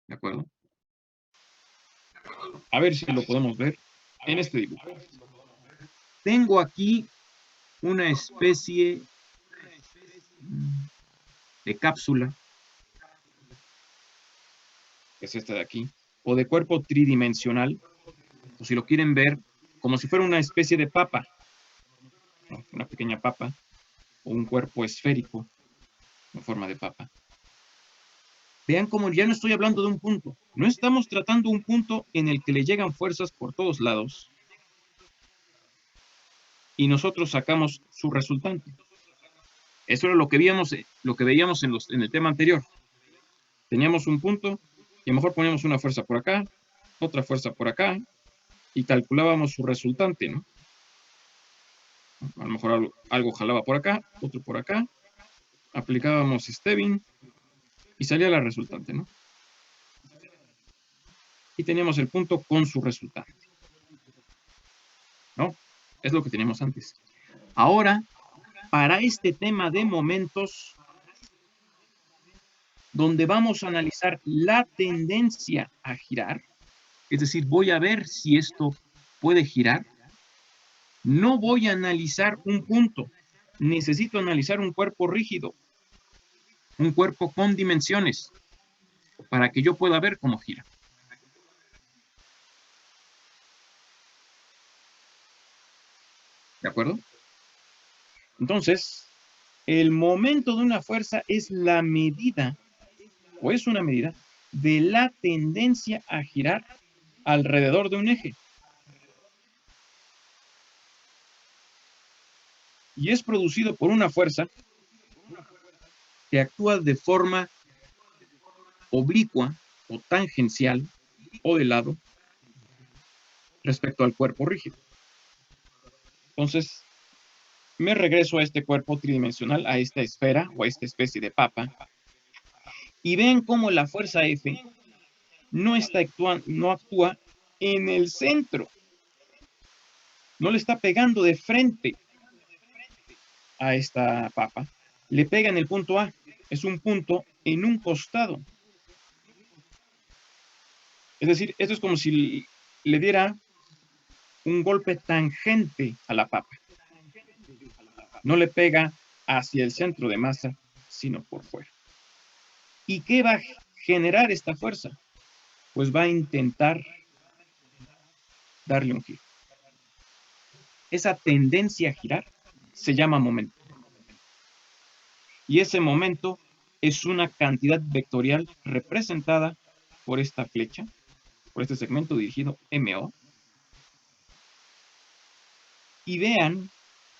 ¿De acuerdo? A ver si lo podemos ver en este dibujo. Tengo aquí una especie de cápsula, que es esta de aquí, o de cuerpo tridimensional, o si lo quieren ver, como si fuera una especie de papa, ¿no? Una pequeña papa, o un cuerpo esférico en forma de papa. Vean cómo ya no estoy hablando de un punto. No estamos tratando un punto en el que le llegan fuerzas por todos lados y nosotros sacamos su resultante. Eso era lo que veíamos en el tema anterior. Teníamos un punto y a lo mejor poníamos una fuerza por acá, otra fuerza por acá y calculábamos su resultante, ¿no? A lo mejor algo jalaba por acá, otro por acá, aplicábamos Stebbing y salía la resultante, ¿no? Y teníamos el punto con su resultante, ¿no? Es lo que teníamos antes. Ahora, para este tema de momentos, donde vamos a analizar la tendencia a girar, es decir, voy a ver si esto puede girar, no voy a analizar un punto, necesito analizar un cuerpo rígido, un cuerpo con dimensiones, para que yo pueda ver cómo gira. ¿De acuerdo? Entonces, el momento de una fuerza es la medida, o es una medida, de la tendencia a girar alrededor de un eje. Y es producido por una fuerza que actúa de forma oblicua o tangencial o de lado respecto al cuerpo rígido. Entonces, me regreso a este cuerpo tridimensional, a esta esfera o a esta especie de papa, y ven cómo la fuerza F no actúa en el centro, no le está pegando de frente a esta papa, le pega en el punto A, es un punto en un costado. Es decir, esto es como si le diera un golpe tangente a la papa. No le pega hacia el centro de masa, sino por fuera. ¿Y qué va a generar esta fuerza? Pues va a intentar darle un giro. Esa tendencia a girar se llama momento. Y ese momento es una cantidad vectorial representada por esta flecha, por este segmento dirigido MO. Y vean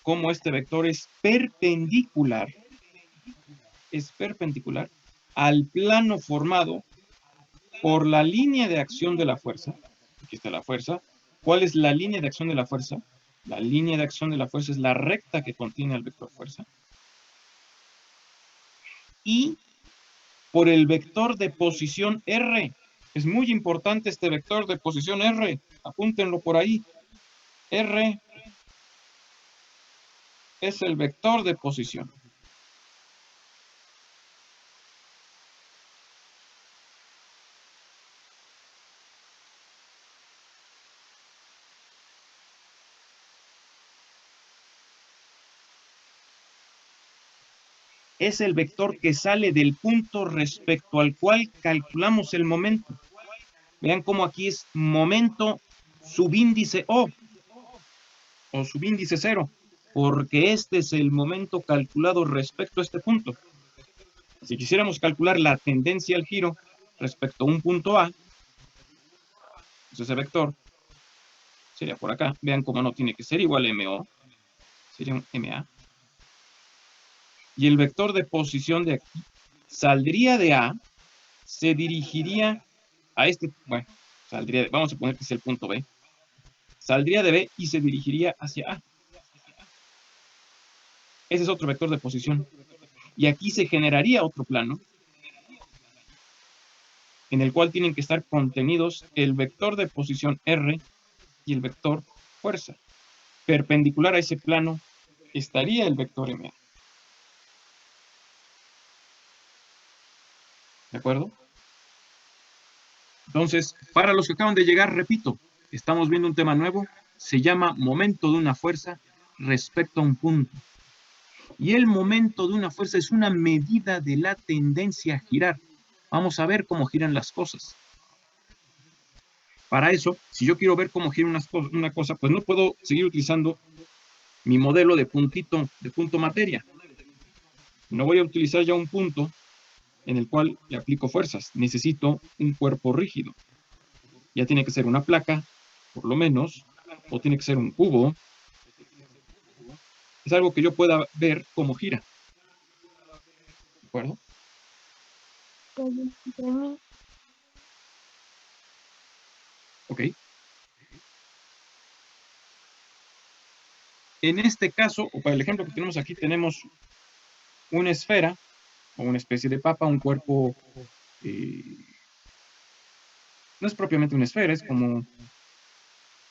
cómo este vector es perpendicular al plano formado por la línea de acción de la fuerza. Aquí está la fuerza. ¿Cuál es la línea de acción de la fuerza? La línea de acción de la fuerza es la recta que contiene el vector fuerza. Y por el vector de posición R. Es muy importante este vector de posición R. Apúntenlo por ahí. R es el vector de posición. Es el vector que sale del punto respecto al cual calculamos el momento. Vean cómo aquí es momento subíndice O o subíndice 0, porque este es el momento calculado respecto a este punto. Si quisiéramos calcular la tendencia al giro respecto a un punto A, pues ese vector sería por acá. Vean cómo no tiene que ser igual a MO, sería un MA. Y el vector de posición de aquí saldría de A, se dirigiría a este, bueno, vamos a poner que es el punto B, saldría de B y se dirigiría hacia A. Ese es otro vector de posición. Y aquí se generaría otro plano en el cual tienen que estar contenidos el vector de posición R y el vector fuerza. Perpendicular a ese plano estaría el vector MA. ¿De acuerdo? Entonces, para los que acaban de llegar, repito, estamos viendo un tema nuevo, se llama momento de una fuerza respecto a un punto. Y el momento de una fuerza es una medida de la tendencia a girar. Vamos a ver cómo giran las cosas. Para eso, si yo quiero ver cómo gira una cosa, pues no puedo seguir utilizando mi modelo de punto materia. No voy a utilizar ya un punto en el cual le aplico fuerzas. Necesito un cuerpo rígido. Ya tiene que ser una placa, por lo menos, o tiene que ser un cubo. Es algo que yo pueda ver cómo gira. ¿De acuerdo? Ok. En este caso, o para el ejemplo que tenemos aquí, tenemos una esfera o una especie de papa, un cuerpo, no es propiamente una esfera, es como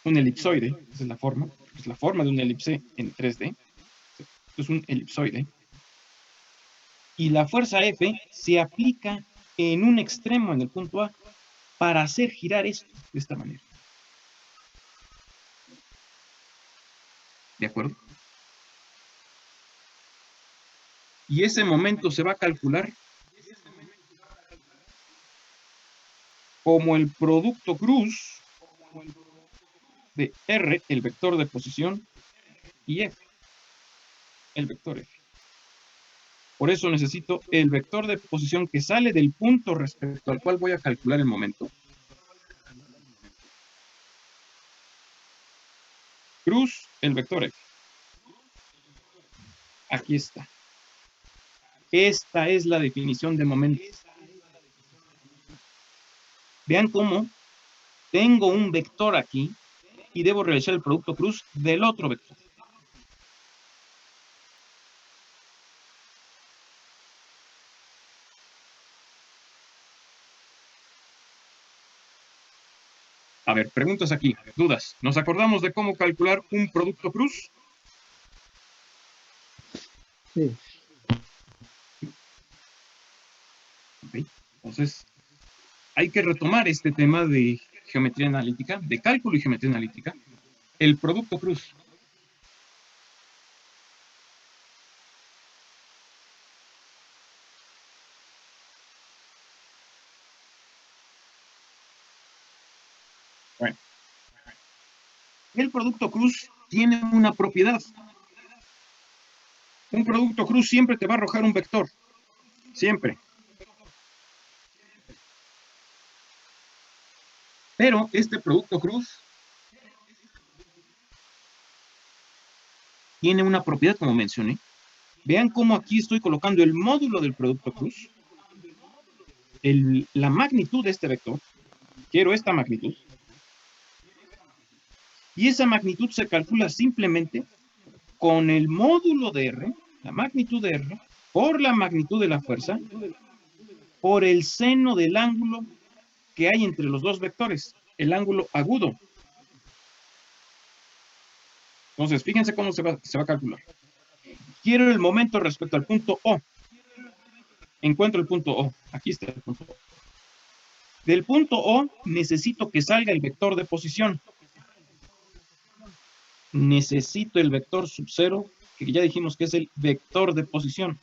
un elipsoide, esa es la forma de un elipse en 3D. Esto es un elipsoide. Y la fuerza F se aplica en un extremo, en el punto A, para hacer girar esto de esta manera. ¿De acuerdo? Y ese momento se va a calcular como el producto cruz de R, el vector de posición, y F, el vector F. Por eso necesito el vector de posición que sale del punto respecto al cual voy a calcular el momento. Cruz el vector F. Aquí está. Esta es la definición de momento. Vean cómo tengo un vector aquí y debo realizar el producto cruz del otro vector. A ver, preguntas aquí, dudas. ¿Nos acordamos de cómo calcular un producto cruz? Sí. Okay. Entonces, hay que retomar este tema de geometría analítica, de cálculo y geometría analítica. El producto cruz. Bueno, el producto cruz tiene una propiedad. Un producto cruz siempre te va a arrojar un vector. Siempre. Pero este producto cruz tiene una propiedad, como mencioné. Vean cómo aquí estoy colocando el módulo del producto cruz, la magnitud de este vector. Quiero esta magnitud. Y esa magnitud se calcula simplemente con el módulo de R, la magnitud de R, por la magnitud de la fuerza, por el seno del ángulo que hay entre los dos vectores, el ángulo agudo. Entonces, fíjense cómo se va a calcular. Quiero el momento respecto al punto O. Encuentro el punto O. Aquí está el punto O. Del punto O necesito que salga el vector de posición. Necesito el vector sub 0, que ya dijimos que es el vector de posición.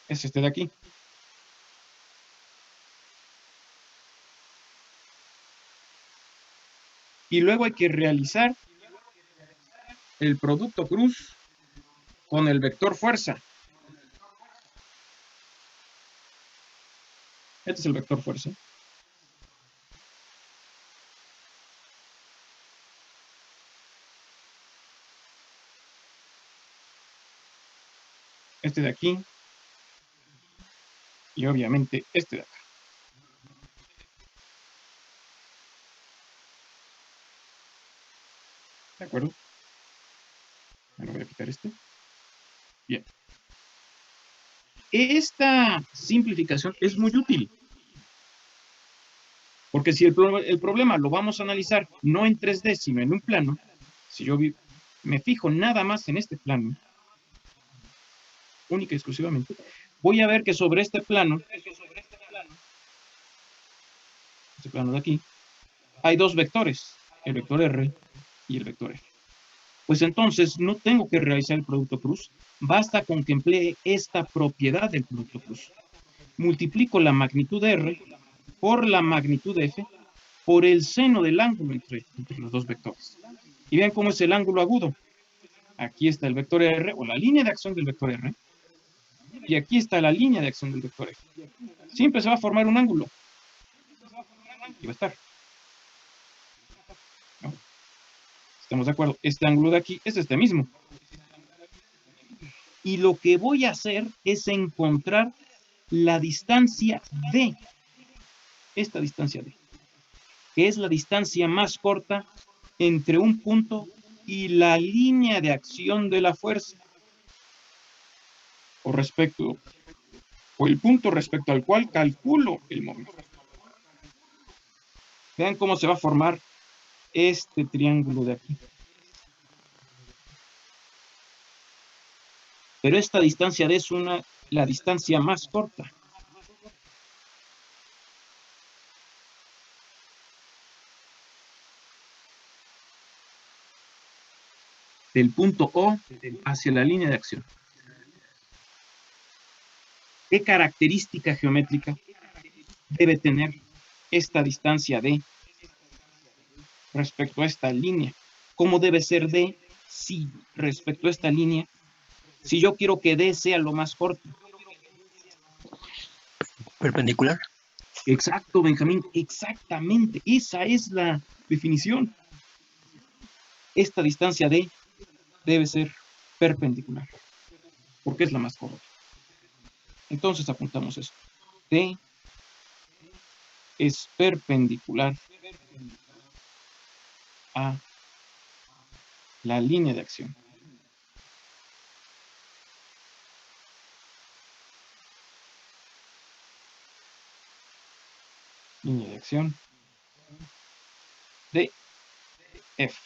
Es este de aquí. Y luego hay que realizar el producto cruz con el vector fuerza. Este es el vector fuerza. Este de aquí. Y obviamente este de acá. ¿De acuerdo? Bueno, voy a quitar este. Bien. Esta simplificación es muy útil. Porque si el problema lo vamos a analizar no en 3D, sino en un plano, Si yo me fijo nada más en este plano, única y exclusivamente, voy a ver que sobre este plano de aquí, hay dos vectores, el vector R y el vector F. Pues entonces no tengo que realizar el producto cruz, basta con que emplee esta propiedad del producto cruz. Multiplico la magnitud de R por la magnitud de F por el seno del ángulo entre los dos vectores. Y vean cómo es el ángulo agudo. Aquí está el vector R, o la línea de acción del vector R, y aquí está la línea de acción del vector F. Siempre se va a formar un ángulo. Y va a estar. ¿No? ¿Estamos de acuerdo? Este ángulo de aquí es este mismo. Y lo que voy a hacer es encontrar la distancia D. Esta distancia D. Que es la distancia más corta entre un punto y la línea de acción de la fuerza. O el punto respecto al cual calculo el momento. Vean cómo se va a formar este triángulo de aquí. Pero esta distancia D es la distancia más corta. Del punto O hacia la línea de acción. ¿Qué característica geométrica debe tener esta distancia D respecto a esta línea? ¿Cómo debe ser D si respecto a esta línea, si yo quiero que D sea lo más corto? Perpendicular. Exacto, Benjamín, exactamente. Esa es la definición. Esta distancia D debe ser perpendicular, porque es la más corta. Entonces apuntamos esto. D es perpendicular a la línea de acción. Línea de acción de F.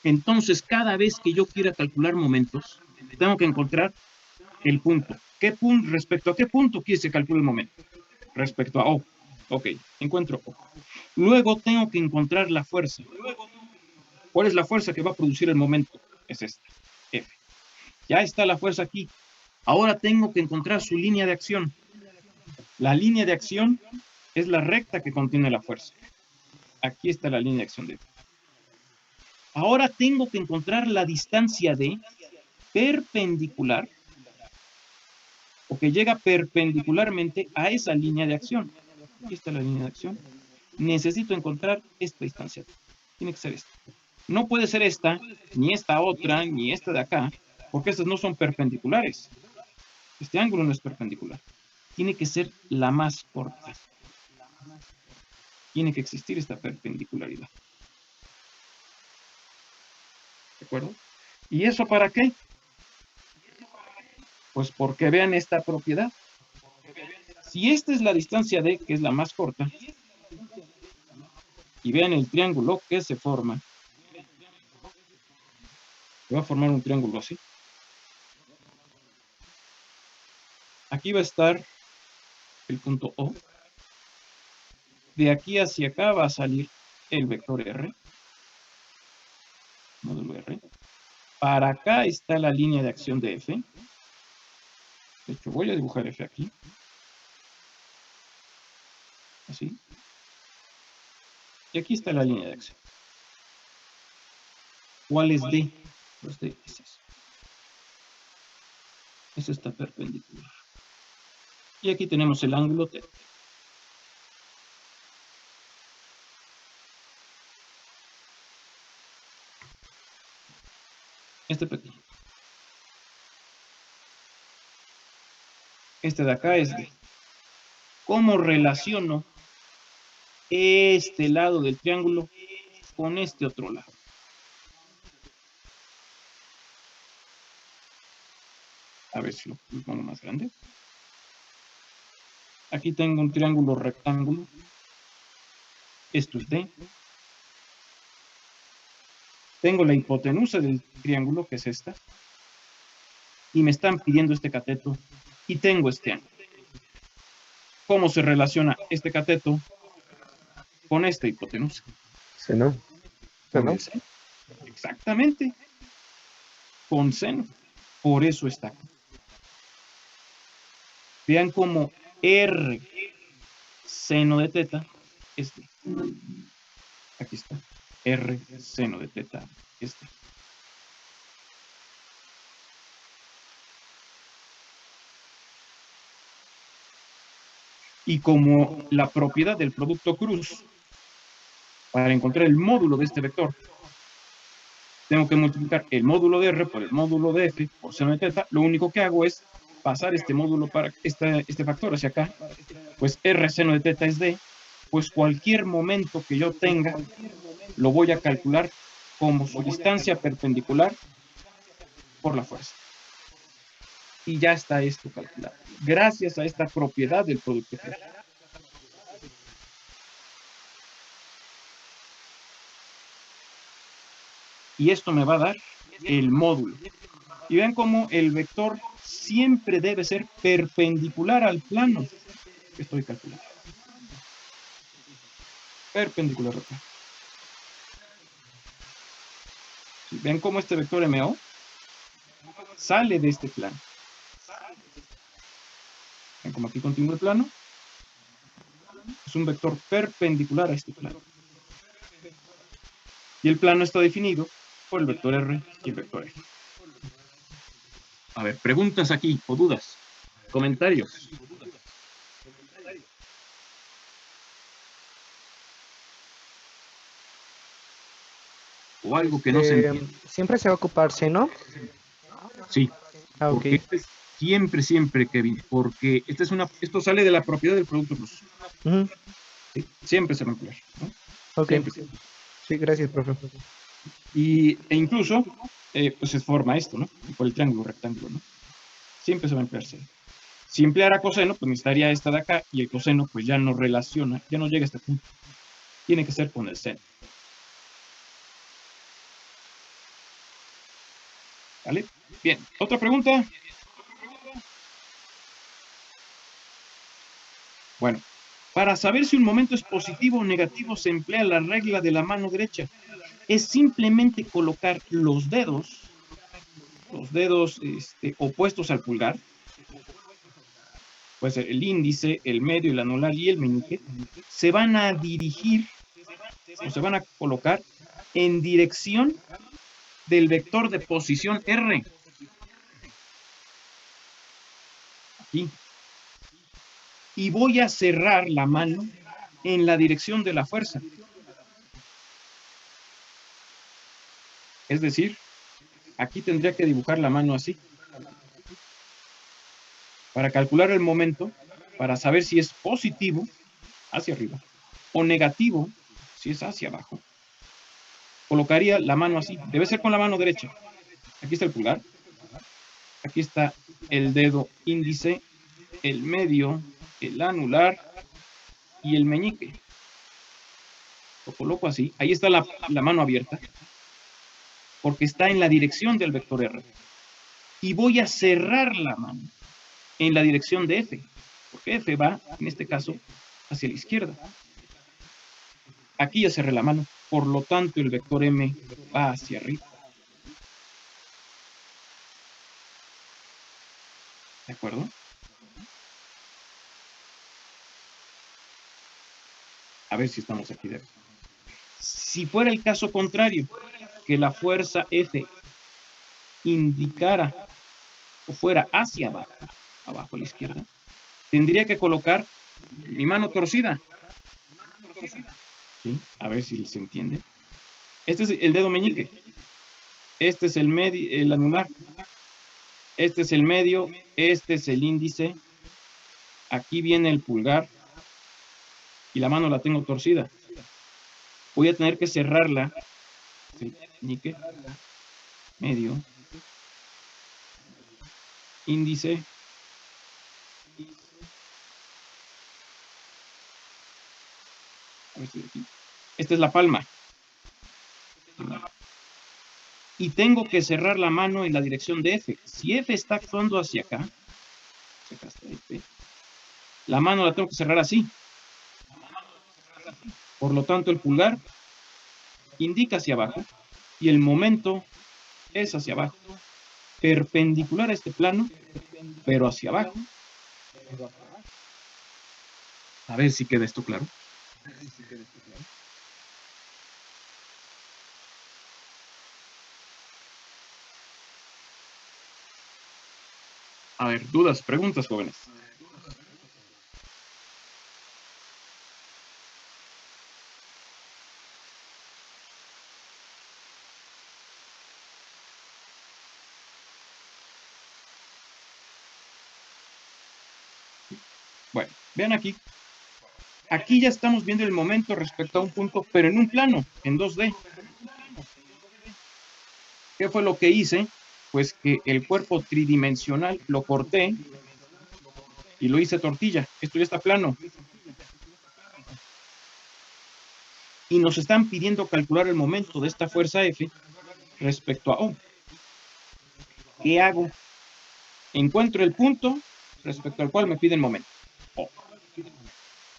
Entonces, cada vez que yo quiera calcular momentos, tengo que encontrar el punto. ¿Respecto a qué punto quiere que calcule el momento? Respecto a O. Ok, encuentro O. Luego tengo que encontrar la fuerza. ¿Cuál es la fuerza que va a producir el momento? Es esta, F. Ya está la fuerza aquí. Ahora tengo que encontrar su línea de acción. La línea de acción es la recta que contiene la fuerza. Aquí está la línea de acción de F. Ahora tengo que encontrar la distancia D perpendicular, o que llega perpendicularmente a esa línea de acción. Aquí está la línea de acción. Necesito encontrar esta distancia. Tiene que ser esta. No puede ser esta, ni esta otra, ni esta de acá, porque estas no son perpendiculares. Este ángulo no es perpendicular. Tiene que ser la más corta. Tiene que existir esta perpendicularidad. ¿De acuerdo? ¿Y eso para qué? Pues porque vean esta propiedad. Si esta es la distancia D, que es la más corta, y vean el triángulo que se forma, se va a formar un triángulo así. Aquí va a estar el punto O. De aquí hacia acá va a salir el vector R, módulo R. Para acá está la línea de acción de F. De hecho, voy a dibujar F aquí. Así. Y aquí está la línea de acción. ¿Cuál es D? Pues D es eso. Es esta perpendicular. Y aquí tenemos el ángulo T. Este pequeño. Este de acá es D. ¿Cómo relaciono este lado del triángulo con este otro lado? A ver si lo pongo más grande. Aquí tengo un triángulo rectángulo. Esto es D. tengo la hipotenusa del triángulo, que es esta, y me están pidiendo este cateto, y tengo este ángulo. ¿Cómo se relaciona este cateto con esta hipotenusa? Seno. Con el seno. Exactamente. Con seno. Por eso está acá. Vean cómo R seno de teta es D. Aquí está. R seno de teta es D. Y como la propiedad del producto cruz, para encontrar el módulo de este vector, tengo que multiplicar el módulo de R por el módulo de F por seno de teta. Lo único que hago es pasar este módulo para este factor hacia acá. Pues R seno de teta es D. Pues cualquier momento que yo tenga, lo voy a calcular como su distancia perpendicular por la fuerza. Y ya está esto calculado, gracias a esta propiedad del producto cruz. Y esto me va a dar el módulo. Y vean cómo el vector siempre debe ser perpendicular al plano que estoy calculando. Perpendicular al plano. Ven cómo este vector MO sale de este plano. Ven cómo aquí continúa el plano. Es un vector perpendicular a este plano. Y el plano está definido por el vector R y el vector F. A ver, preguntas aquí o dudas, comentarios. O algo que no se entiende. Siempre se va a ocupar seno. Sí, Ah, ok. porque siempre, Kevin, porque esto sale de la propiedad del producto cruz. Ujú. ¿Sí? Siempre se va a emplear, ¿no? Ok. Siempre. Sí, gracias, profe. E incluso, pues se forma esto, ¿no? Por el triángulo rectángulo, ¿no? Siempre se va a emplear seno. Si empleara coseno, pues necesitaría esta de acá, y el coseno, pues ya no relaciona, ya no llega a este punto. Tiene que ser con el seno. ¿Vale? Bien, ¿otra pregunta? Bueno, para saber si un momento es positivo o negativo se emplea la regla de la mano derecha. Es simplemente colocar los dedos opuestos al pulgar, pues el índice, el medio, el anular y el meñique, se van a dirigir o se van a colocar en dirección del vector de posición R. Aquí. Y voy a cerrar la mano en la dirección de la fuerza. Es decir, aquí tendría que dibujar la mano así. Para calcular el momento, para saber si es positivo, hacia arriba, o negativo, si es hacia abajo, colocaría la mano así. Debe ser con la mano derecha. Aquí está el pulgar. Aquí está el dedo índice, el medio, el anular y el meñique. Lo coloco así. Ahí está la mano abierta, porque está en la dirección del vector R. Y voy a cerrar la mano en la dirección de F, porque F va, en este caso, hacia la izquierda. Aquí ya cerré la mano, por lo tanto el vector M va hacia arriba. ¿De acuerdo? A ver si estamos aquí de acuerdo. Si fuera el caso contrario, que la fuerza F indicara o fuera hacia abajo, abajo a la izquierda, tendría que colocar mi mano torcida. ¿Sí? A ver si se entiende. Este es el dedo meñique. Este es el medio, el anular. Este es el medio. Este es el índice. Aquí viene el pulgar. Y la mano la tengo torcida. Voy a tener que cerrarla. ¿Sí? Meñique. Medio. Índice. A ver si aquí. Esta es la palma. y tengo que cerrar la mano en la dirección de F. Si F está actuando hacia acá está F, la mano la tengo que cerrar así. Por lo tanto, el pulgar indica hacia abajo y el momento es hacia abajo, perpendicular a este plano, pero hacia abajo. A ver si queda esto claro. A ver, dudas, preguntas, jóvenes. Bueno, vean aquí. Aquí ya estamos viendo el momento respecto a un punto, pero en un plano, en 2D. ¿Qué fue lo que hice? Pues que el cuerpo tridimensional lo corté y lo hice tortilla. Esto ya está plano. Y nos están pidiendo calcular el momento de esta fuerza F respecto a O. ¿Qué hago? Encuentro el punto respecto al cual me piden momento. O.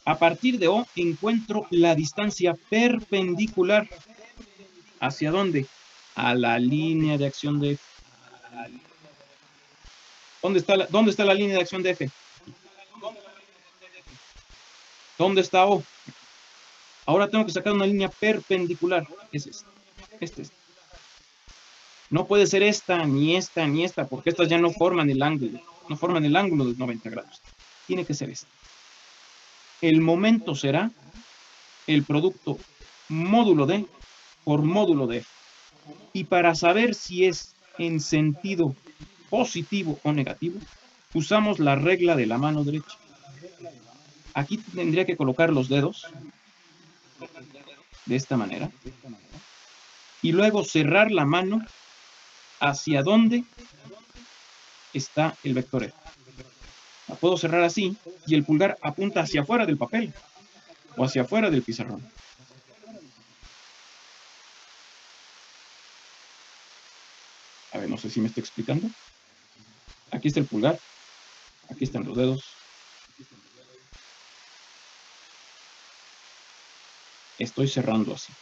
A partir de O encuentro la distancia perpendicular. ¿Hacia dónde? A la línea de acción de F. ¿Dónde está la línea de acción de F? ¿Dónde está O? Ahora tengo que sacar una línea perpendicular. Es esta. Esta. No puede ser esta, ni esta, ni esta, porque estas ya no forman el ángulo. No forman el ángulo de 90 grados. Tiene que ser esta. El momento será el producto módulo de por módulo de F. Y para saber si es en sentido positivo o negativo, usamos la regla de la mano derecha. Aquí tendría que colocar los dedos de esta manera y luego cerrar la mano hacia donde está el vector F. La puedo cerrar así y el pulgar apunta hacia afuera del papel o hacia afuera del pizarrón. A ver, no sé si me estoy explicando. Aquí está el pulgar, aquí están los dedos. Estoy cerrando así.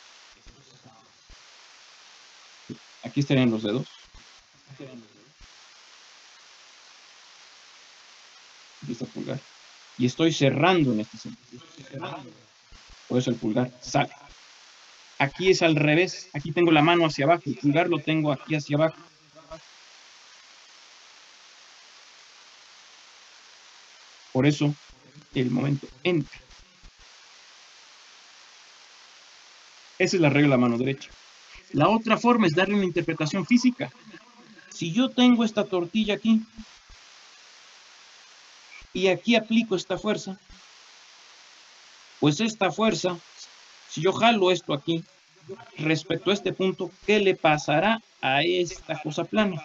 Aquí estarían los dedos. Aquí está el pulgar. Y estoy cerrando en este sentido. Por eso el pulgar sale. Aquí es al revés. Aquí tengo la mano hacia abajo. El pulgar lo tengo aquí hacia abajo. Por eso el momento entra. Esa es la regla de la mano derecha. La otra forma es darle una interpretación física. Si yo tengo esta tortilla aquí y aquí aplico esta fuerza, pues esta fuerza, si yo jalo esto aquí respecto a este punto, ¿qué le pasará a esta cosa plana?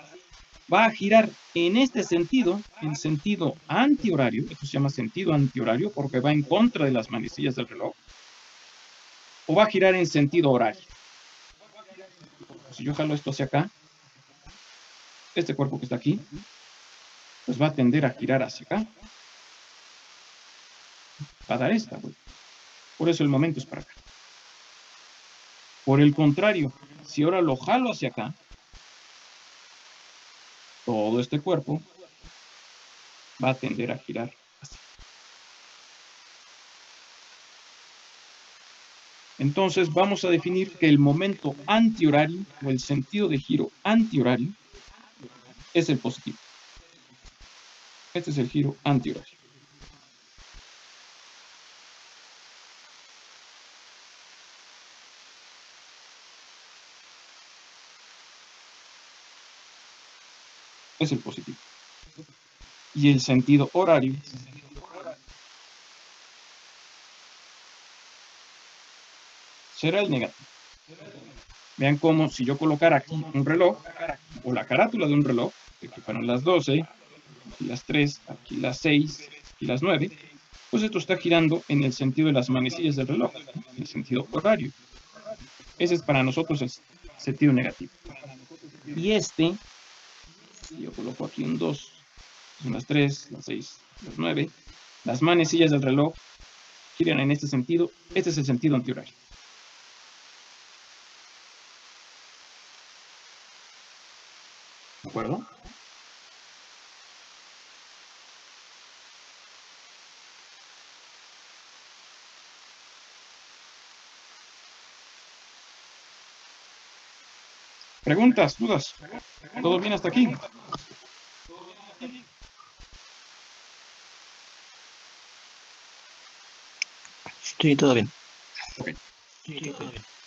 Va a girar en este sentido, en sentido antihorario. Esto se llama sentido antihorario porque va en contra de las manecillas del reloj. O va a girar en sentido horario. Si yo jalo esto hacia acá, este cuerpo que está aquí, pues va a tender a girar hacia acá. Va a dar esta vuelta. Por eso el momento es para acá. Por el contrario, si ahora lo jalo hacia acá, todo este cuerpo va a tender a girar así. Entonces vamos a definir que el momento antihorario o el sentido de giro antihorario es el positivo. Este es el giro antihorario. Es el positivo. Y el sentido horario será el negativo. Vean cómo si yo colocara aquí un reloj, o la carátula de un reloj, que fueron las 12, aquí las 3, aquí las 6, aquí las 9, pues esto está girando en el sentido de las manecillas del reloj, en el sentido horario. Ese es para nosotros el sentido negativo. Y yo coloco aquí un 2, son las 3, las 6, las 9. Las manecillas del reloj giran en este sentido. Este es el sentido antihorario. ¿De acuerdo? ¿Preguntas? ¿Dudas? ¿Todo bien hasta aquí? Sí, todo bien. Ok.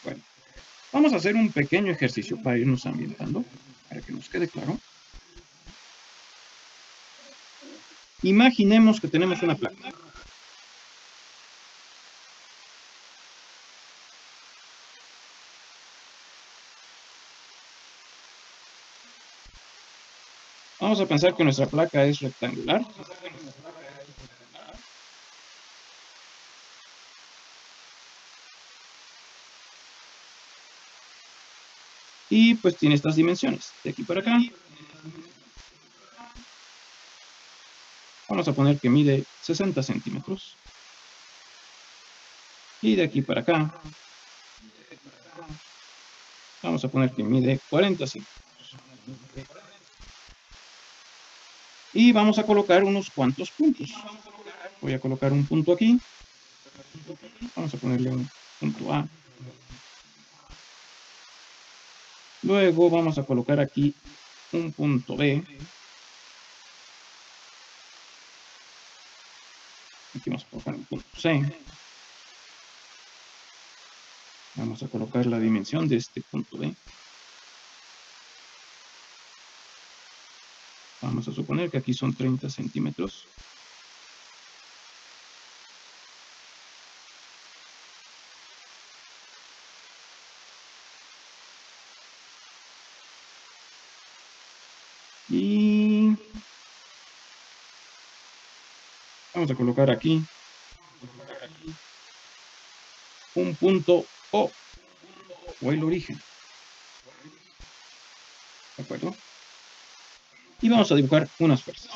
Bueno, vamos a hacer un pequeño ejercicio para irnos ambientando, para que nos quede claro. Imaginemos que tenemos una placa. Vamos a pensar que nuestra placa es rectangular. Y pues tiene estas dimensiones, de aquí para acá. Vamos a poner que mide 60 centímetros. Y de aquí para acá, vamos a poner que mide 40 centímetros. Y vamos a colocar unos cuantos puntos. Voy a colocar un punto aquí. Vamos a ponerle un punto A. Luego vamos a colocar aquí un punto B. Aquí vamos a colocar un punto C. Vamos a colocar la dimensión de este punto B. Vamos a suponer que aquí son 30 centímetros. Y vamos a colocar aquí un punto O el origen. ¿De acuerdo? Y vamos a dibujar unas fuerzas.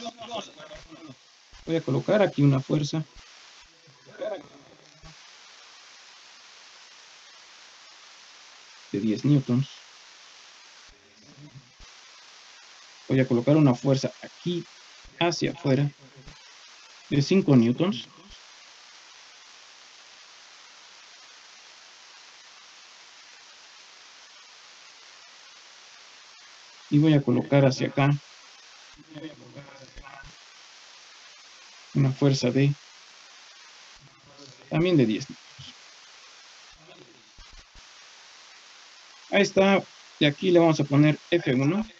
Voy a colocar aquí una fuerza. De 10 newtons. Voy a colocar una fuerza aquí hacia afuera de 5 newtons. Y voy a colocar hacia acá una fuerza de también de 10 newtons. Ahí está. Y aquí le vamos a poner F1.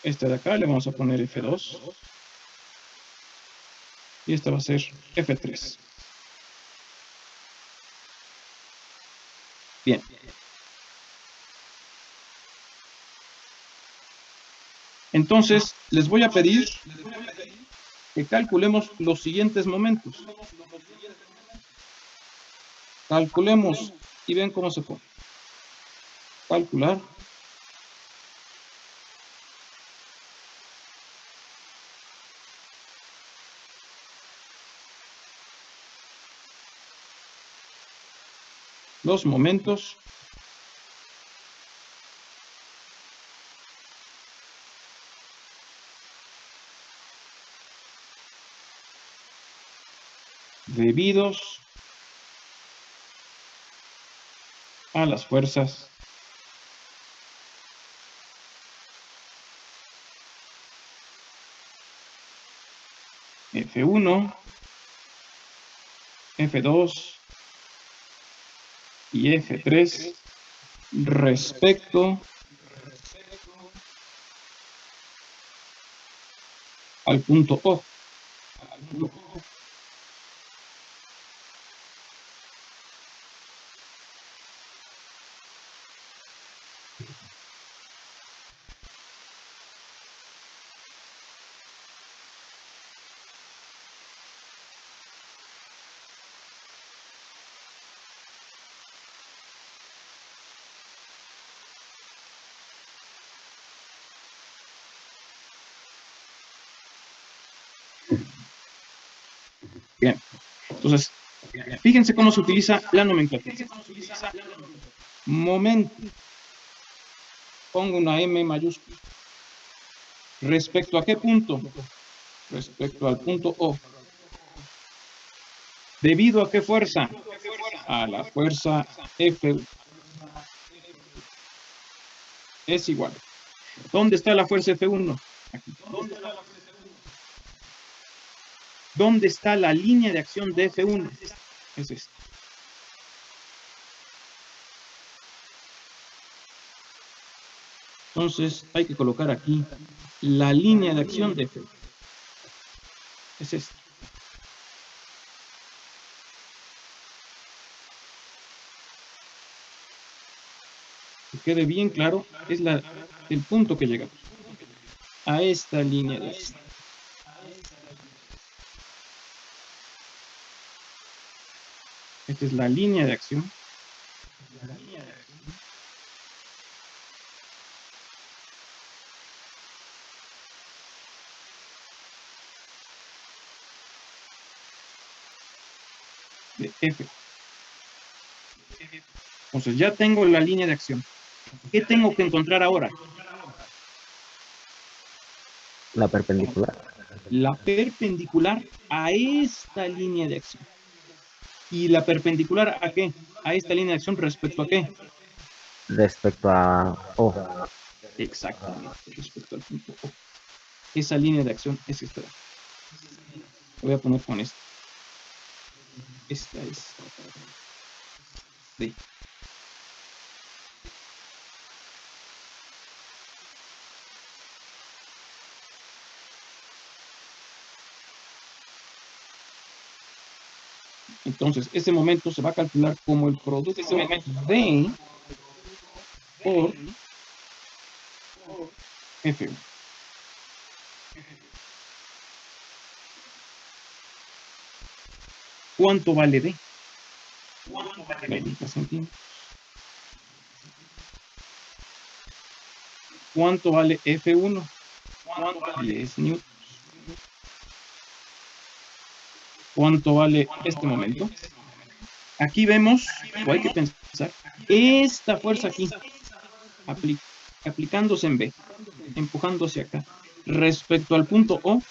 Esta de acá le vamos a poner F2. Y esta va a ser F3. Bien. Entonces, les voy a pedir que calculemos los siguientes momentos. Calculemos y ven cómo se pone. Calcular. Los momentos. Debidos a las fuerzas F1, F2 y F3 respecto al punto O. Bien. Entonces, fíjense cómo se utiliza la nomenclatura. Momento. Pongo una M mayúscula. ¿Respecto a qué punto? Respecto al punto O. ¿Debido a qué fuerza? A la fuerza F. Es igual. ¿Dónde está la fuerza F1? Aquí. ¿Dónde está la línea de acción de F1? Es esta. Entonces hay que colocar aquí la línea de acción de F1. Es esta. Que quede bien claro, es el punto que llegamos a esta línea de acción. Esta es la línea de acción. De F. Entonces ya tengo la línea de acción. ¿Qué tengo que encontrar ahora? La perpendicular. La perpendicular a esta línea de acción. ¿Y la perpendicular a qué? A esta línea de acción respecto a qué? Respecto a O. Exactamente, respecto al punto O. Esa línea de acción es esta. Lo voy a poner con esta. Esta es D. Entonces, ese momento se va a calcular como el producto D por F1. ¿Cuánto vale D? 30 centímetros. ¿Cuánto vale F1? 10 newtons. ¿Cuánto vale este momento? Aquí vemos, o hay que pensar, esta fuerza aquí, aplicándose en B, empujándose acá, respecto al punto O,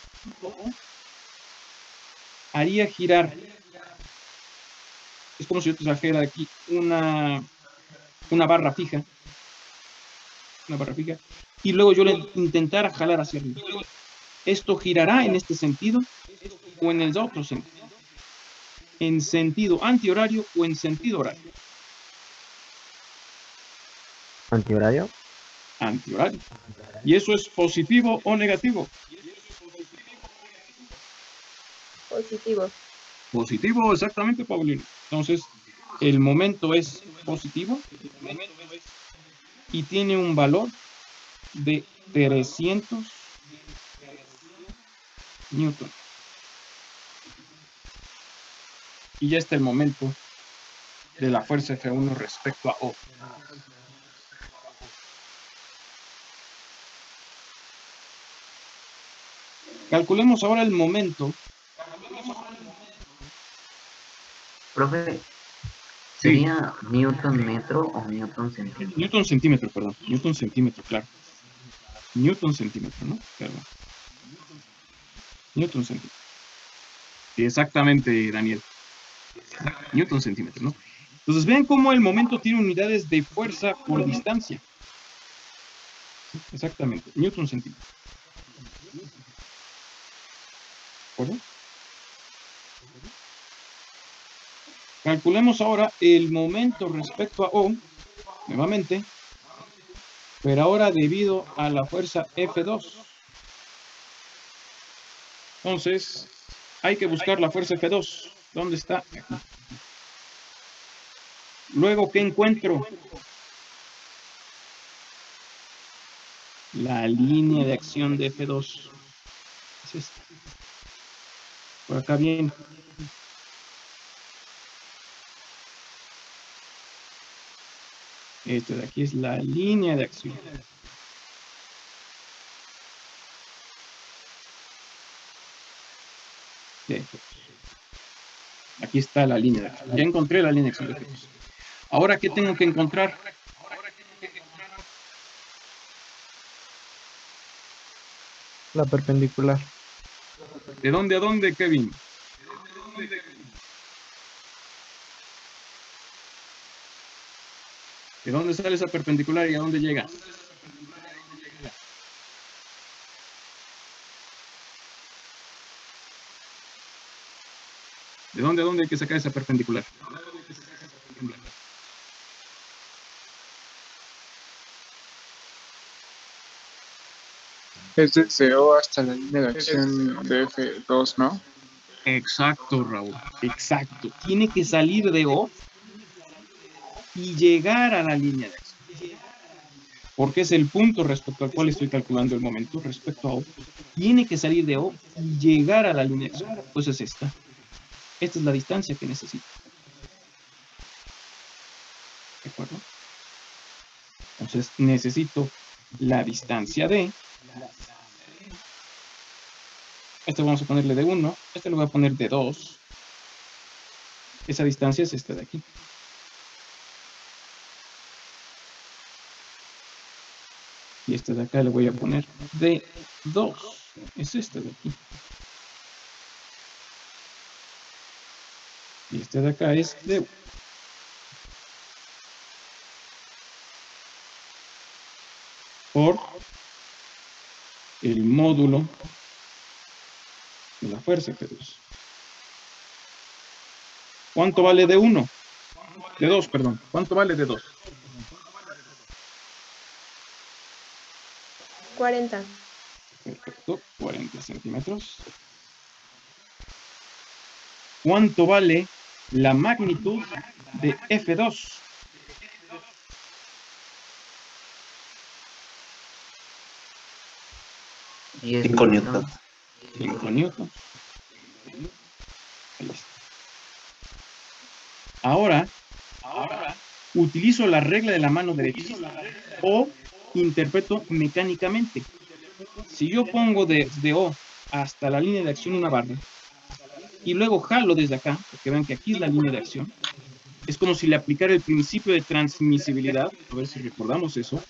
haría girar, es como si yo trajera aquí una barra fija, y luego yo le intentara jalar hacia arriba. ¿Esto girará en este sentido o en el otro sentido? ¿En sentido antihorario o en sentido horario? Antihorario. Antihorario. ¿Y eso es positivo o negativo? Positivo. Positivo, exactamente, Paulino. Entonces, el momento es positivo y tiene un valor de 300 newton. Y ya está el momento de la fuerza F1 respecto a O. Calculemos ahora el momento. Profe, ¿sería Newton metro o Newton centímetro? Newton centímetro, perdón. Newton centímetro, claro. Newton centímetro, ¿no? Perdón. Newton centímetro. Sí, exactamente, Daniel. Newton centímetro, ¿no? Entonces, vean cómo el momento tiene unidades de fuerza por distancia. Exactamente, Newton centímetro. ¿De acuerdo? Calculemos ahora el momento respecto a O, nuevamente, pero ahora debido a la fuerza F2. Entonces, hay que buscar la fuerza F2. ¿Dónde está? Aquí. Luego, ¿qué encuentro? La línea de acción de F2. Es esta. Por acá viene. Esta de aquí es la línea de acción. De F2. Aquí está la línea de acción. Ya encontré la línea de acción de F2. Ahora, ¿qué tengo que encontrar? La perpendicular. ¿De dónde a dónde, Kevin? ¿De dónde sale esa perpendicular y a dónde llega? ¿De dónde a dónde hay que sacar esa perpendicular? Es desde O hasta la línea de acción de F2, ¿no? Exacto, Raúl. Exacto. Tiene que salir de O y llegar a la línea de acción. Porque es el punto respecto al cual estoy calculando el momento respecto a O. Tiene que salir de O y llegar a la línea de acción. Pues es esta. Esta es la distancia que necesito. ¿De acuerdo? Entonces necesito la distancia de... Este vamos a ponerle de 1. Este lo voy a poner de 2. Esa distancia es esta de aquí. Y este de acá le voy a poner de 2. Es este de aquí. Y este de acá es de 1. Por el módulo de la fuerza F2. ¿Cuánto vale de 1? De 2, perdón. ¿Cuánto vale de 2? 40. Perfecto, 40 centímetros. ¿Cuánto vale la magnitud de F2? Y es 5 newtons. 5 newtons. Ahí está. Ahora, utilizo la regla de la mano derecha o interpreto mecánicamente. Si yo pongo desde O hasta la línea de acción una barra y luego jalo desde acá, porque vean que aquí es la línea de acción, es como si le aplicara el principio de transmisibilidad. A ver si recordamos eso.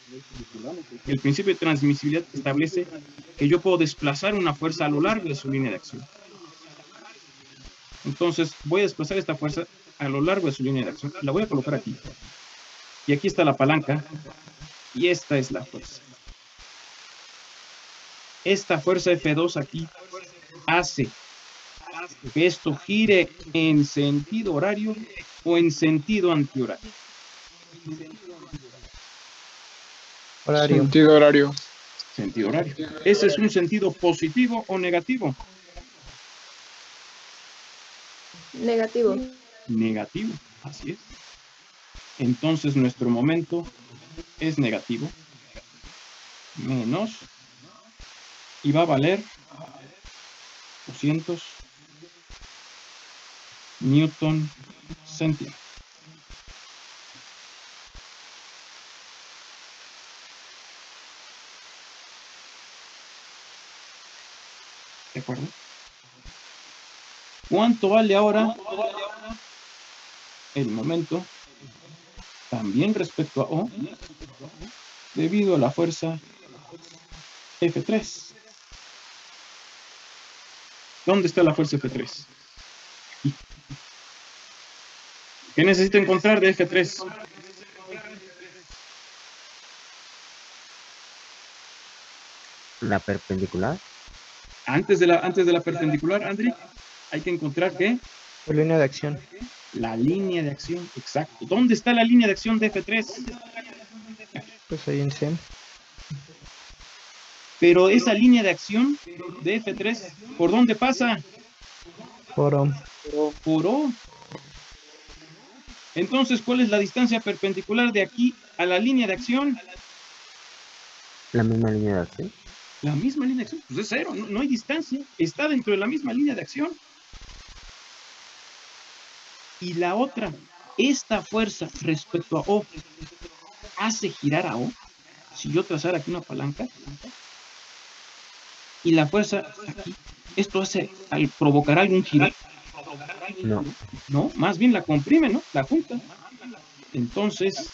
El principio de transmisibilidad establece que yo puedo desplazar una fuerza a lo largo de su línea de acción. Entonces voy a desplazar esta fuerza a lo largo de su línea de acción. La voy a colocar aquí. Y aquí está la palanca. Y esta es la fuerza. Esta fuerza F2 aquí hace que esto gire en sentido horario o en sentido antihorario. Horario. Sentido horario. Sentido horario. ¿Ese es un sentido positivo o negativo? Negativo. Negativo, así es. Entonces nuestro momento es negativo. Menos. Y va a valer 200 Newton centímetros. ¿De acuerdo? ¿Cuánto vale ahora el momento? También respecto a O, debido a la fuerza F3. ¿Dónde está la fuerza F3? Aquí. ¿Qué necesito encontrar de F3? La perpendicular. Antes de la perpendicular, Andri, hay que encontrar ¿qué? Su línea de acción. La línea de acción, exacto. ¿Dónde está la línea de acción de F3? Pues ahí en C. Pero esa línea de acción de F3, ¿por dónde pasa? Por O. Por O. Entonces, ¿cuál es la distancia perpendicular de aquí a la línea de acción? La misma línea de acción. La misma línea de acción. Pues es cero, no hay distancia. Está dentro de la misma línea de acción. Y la otra, esta fuerza respecto a O, hace girar a O. Si yo trazara aquí una palanca, y la fuerza aquí, esto hace, al provocar algún giro, No. No, más bien la comprime, ¿no? La junta. Entonces,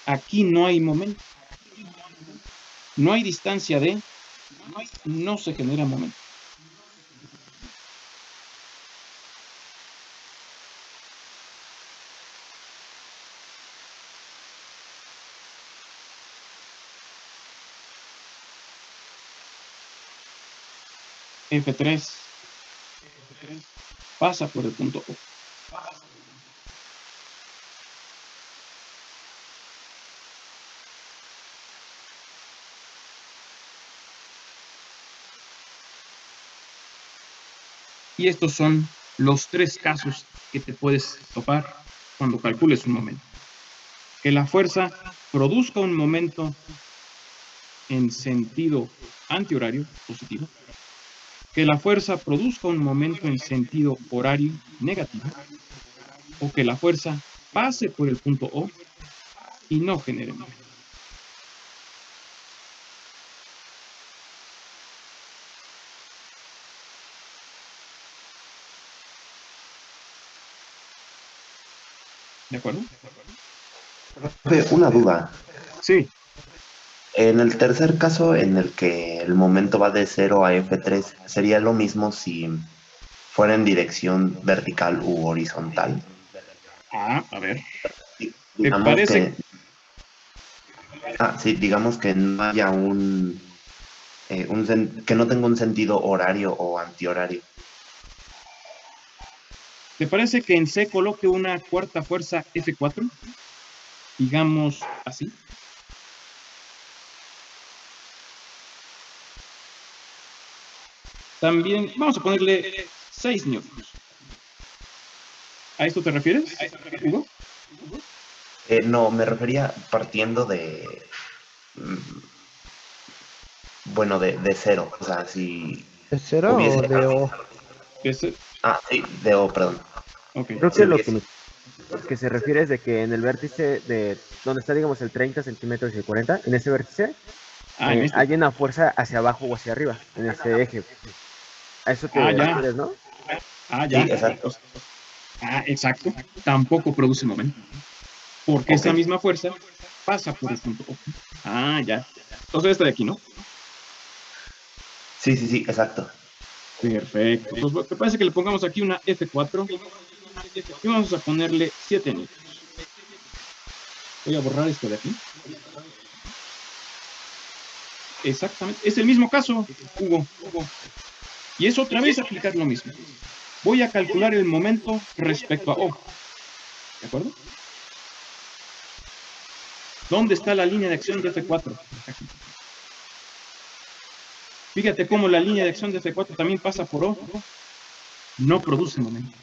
aquí no hay momento. No hay distancia de, no se genera momento. F3 pasa por el punto O. Y estos son los tres casos que te puedes topar cuando calcules un momento. Que la fuerza produzca un momento en sentido antihorario, positivo. Que la fuerza produzca un momento en sentido horario, negativo. O que la fuerza pase por el punto O y no genere momento. ¿De acuerdo? Una duda. Sí. En el tercer caso, en el que el momento va de 0 a F3, ¿sería lo mismo si fuera en dirección vertical u horizontal? Ah, a ver. Digamos parece? sí, digamos que no haya que no tenga un sentido horario o antihorario. ¿Te parece que en C coloque una cuarta fuerza F4? Digamos así. También vamos a ponerle 6 newtons. ¿A esto te refieres, Hugo? No, me refería partiendo de... Bueno, de 0. O sea, si ¿De 0 hubiese... o de O? Ese. sí, de O, perdón. Ok. Creo Si que lo hubiese- que se refiere es de que en el vértice de donde está, digamos, el 30 centímetros y el 40, en ese vértice En este. hay una fuerza hacia abajo o hacia arriba, en ese eje. A eso te ya. refieres, ¿no? Ya. Sí, exacto. Exacto. Tampoco produce momento. Porque esa Ok. misma fuerza pasa por el punto O. Ya. Entonces esta de aquí, ¿no? Sí, exacto. Perfecto. Entonces, ¿te parece que le pongamos aquí una F4? Y vamos a ponerle 7 newtons. Voy a borrar esto de aquí. Exactamente. Es el mismo caso, Hugo. Y es otra vez aplicar lo mismo. Voy a calcular el momento respecto a O. ¿De acuerdo? ¿Dónde está la línea de acción de F4? Aquí. Fíjate cómo la línea de acción de F4 también pasa por O. No produce momento.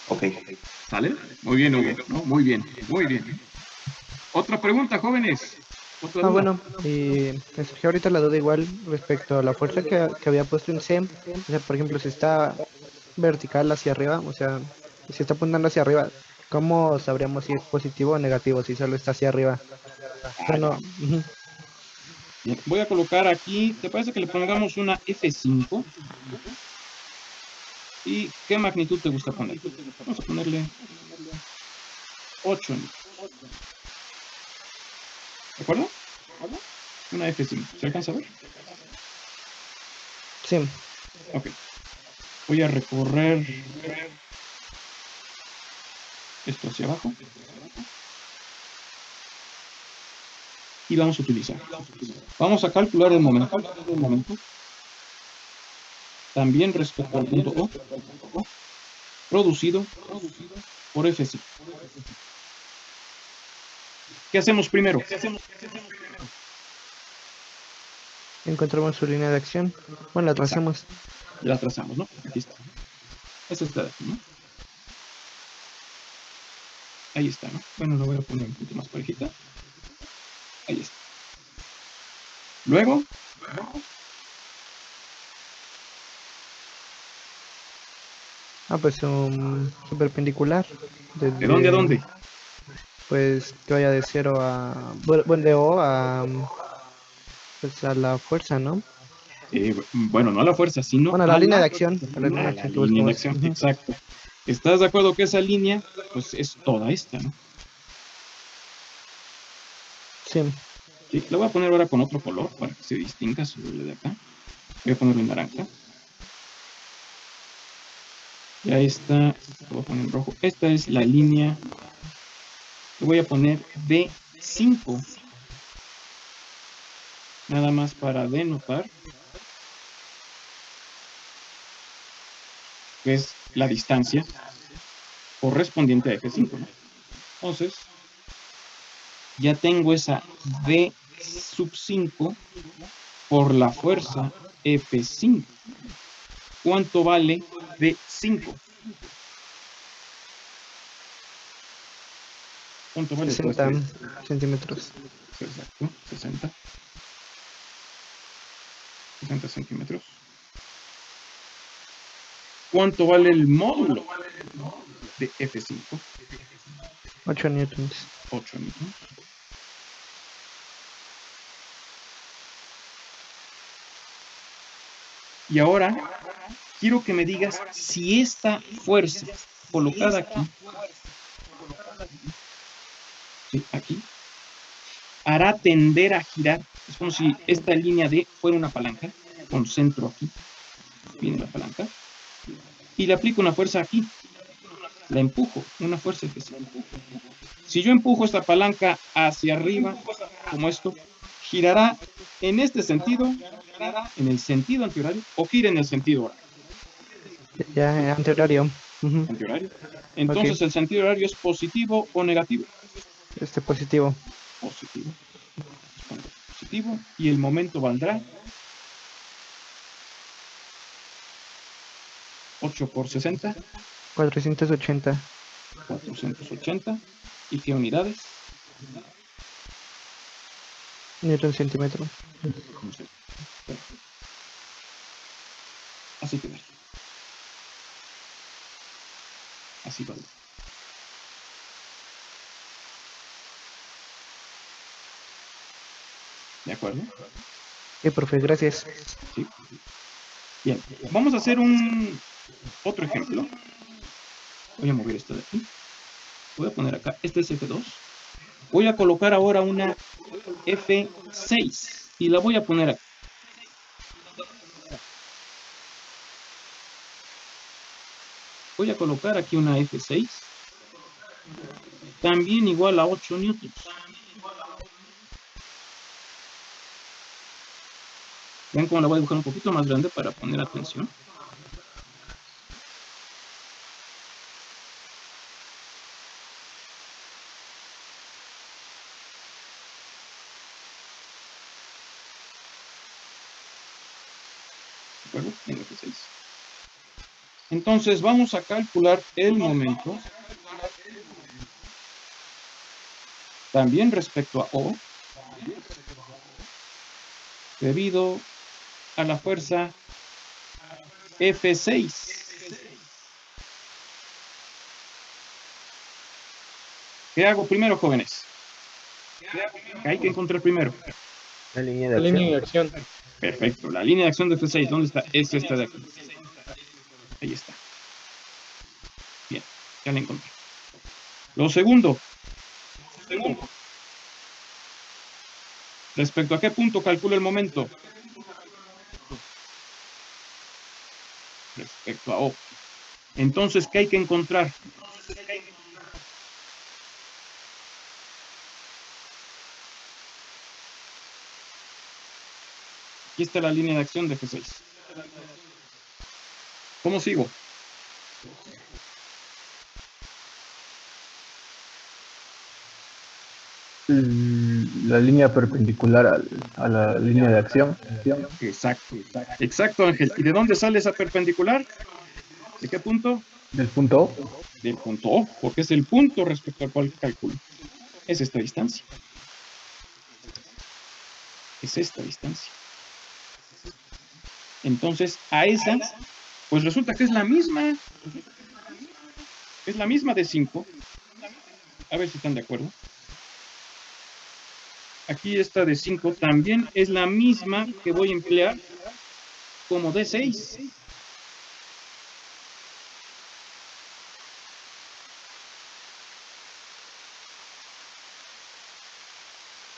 Ok. ¿Sale? Muy bien, Hugo. ¿No? Muy bien. Otra pregunta, jóvenes. ¿Otra duda? Bueno, y me surgió ahorita la duda igual respecto a la fuerza que había puesto en SEM. O sea, por ejemplo, si está vertical hacia arriba, o sea, si está apuntando hacia arriba, ¿cómo sabríamos si es positivo o negativo si solo está hacia arriba? Bueno, Bien, voy a colocar aquí, ¿te parece que le pongamos una F5? ¿Y qué magnitud te gusta poner? Vamos a ponerle 8. ¿De acuerdo? Una F5. ¿Se alcanza a ver? sí, Ok. Voy a recorrer esto hacia abajo. Y vamos a utilizar. Vamos a calcular el momento. También respecto al punto O. Producido por F5. ¿Qué hacemos primero? encontramos su línea de acción. Bueno, la trazamos. La trazamos, ¿no? Aquí está. Esta está de aquí, ¿no? Ahí está, ¿no? Bueno, lo voy a poner un poquito más parejita. Ahí está. Luego, Pues su perpendicular. ¿de dónde a dónde? Pues que vaya de 0 a... Bueno, de O a... Pues a la fuerza, ¿no? Bueno, no a la fuerza, sino Bueno, la a línea de acción. a la línea de acción, exacto. ¿Estás de acuerdo que esa línea, pues es toda esta, ¿no? Sí. Sí, la voy a poner ahora con otro color para que se distinga sobre la de acá. Voy a ponerlo en naranja. Ya está, lo voy a poner en rojo. Esta es la línea que voy a poner D5. Nada más para denotar que es la distancia correspondiente a F5, ¿no? Entonces, ya tengo esa D5 por la fuerza F5. ¿Cuánto vale D5? ¿Cuánto vale? 60 centímetros. Exacto, 60 centímetros. ¿Cuánto vale el módulo de F5? 8 newtons. 8 newtons. Y ahora quiero que me digas si esta fuerza colocada aquí, sí, aquí, hará tender a girar. Es como si esta línea D fuera una palanca con centro aquí. Viene la palanca. Y le aplico una fuerza aquí. La empujo, una fuerza F5. Si yo empujo esta palanca hacia arriba, como esto, girará en este sentido, en el sentido antihorario, o gira en el sentido horario. Ya, antihorario. Ujú. Antihorario. Entonces, Ok. ¿el sentido horario es positivo o negativo? Positivo. Positivo. Positivo. Y el momento valdrá 8 por 60. 480. 480. ¿Y qué unidades? Newton centímetro. No sé. Así que ver. Así va. ¿De acuerdo? Profe, gracias. Sí. Bien. Vamos a hacer otro ejemplo. Voy a mover esto de aquí. Voy a poner acá. Este es F2. Voy a colocar ahora una F6. Y la voy a poner aquí. Voy a colocar aquí una F6. También igual a 8 newtons. Ven cómo la voy a dibujar un poquito más grande para poner atención. ¿De acuerdo? En F6. Entonces vamos a calcular el momento. También respecto a O. Debido a la fuerza F6. ¿Qué hago primero, jóvenes? ¿Qué hay que encontrar primero? La línea de La acción. línea de acción. Perfecto. La línea de acción de F6, ¿dónde está? Es esta de aquí. Ahí está. Bien, ya la encontré. Lo segundo. ¿Respecto a qué punto calculo el momento? Respecto a O. Entonces, ¿qué hay que encontrar? Aquí está la línea de acción de F6. ¿Cómo sigo? La línea perpendicular a la línea de acción. Exacto. Exacto, Ángel. ¿Y de dónde sale esa perpendicular? ¿De qué punto? Del punto O. Del punto O, porque es el punto respecto al cual calculo. Es esta distancia. Es esta distancia. Entonces, a esa, pues resulta que es la misma. Es la misma de 5. A ver si están de acuerdo. Aquí esta de 5 también es la misma que voy a emplear como D6.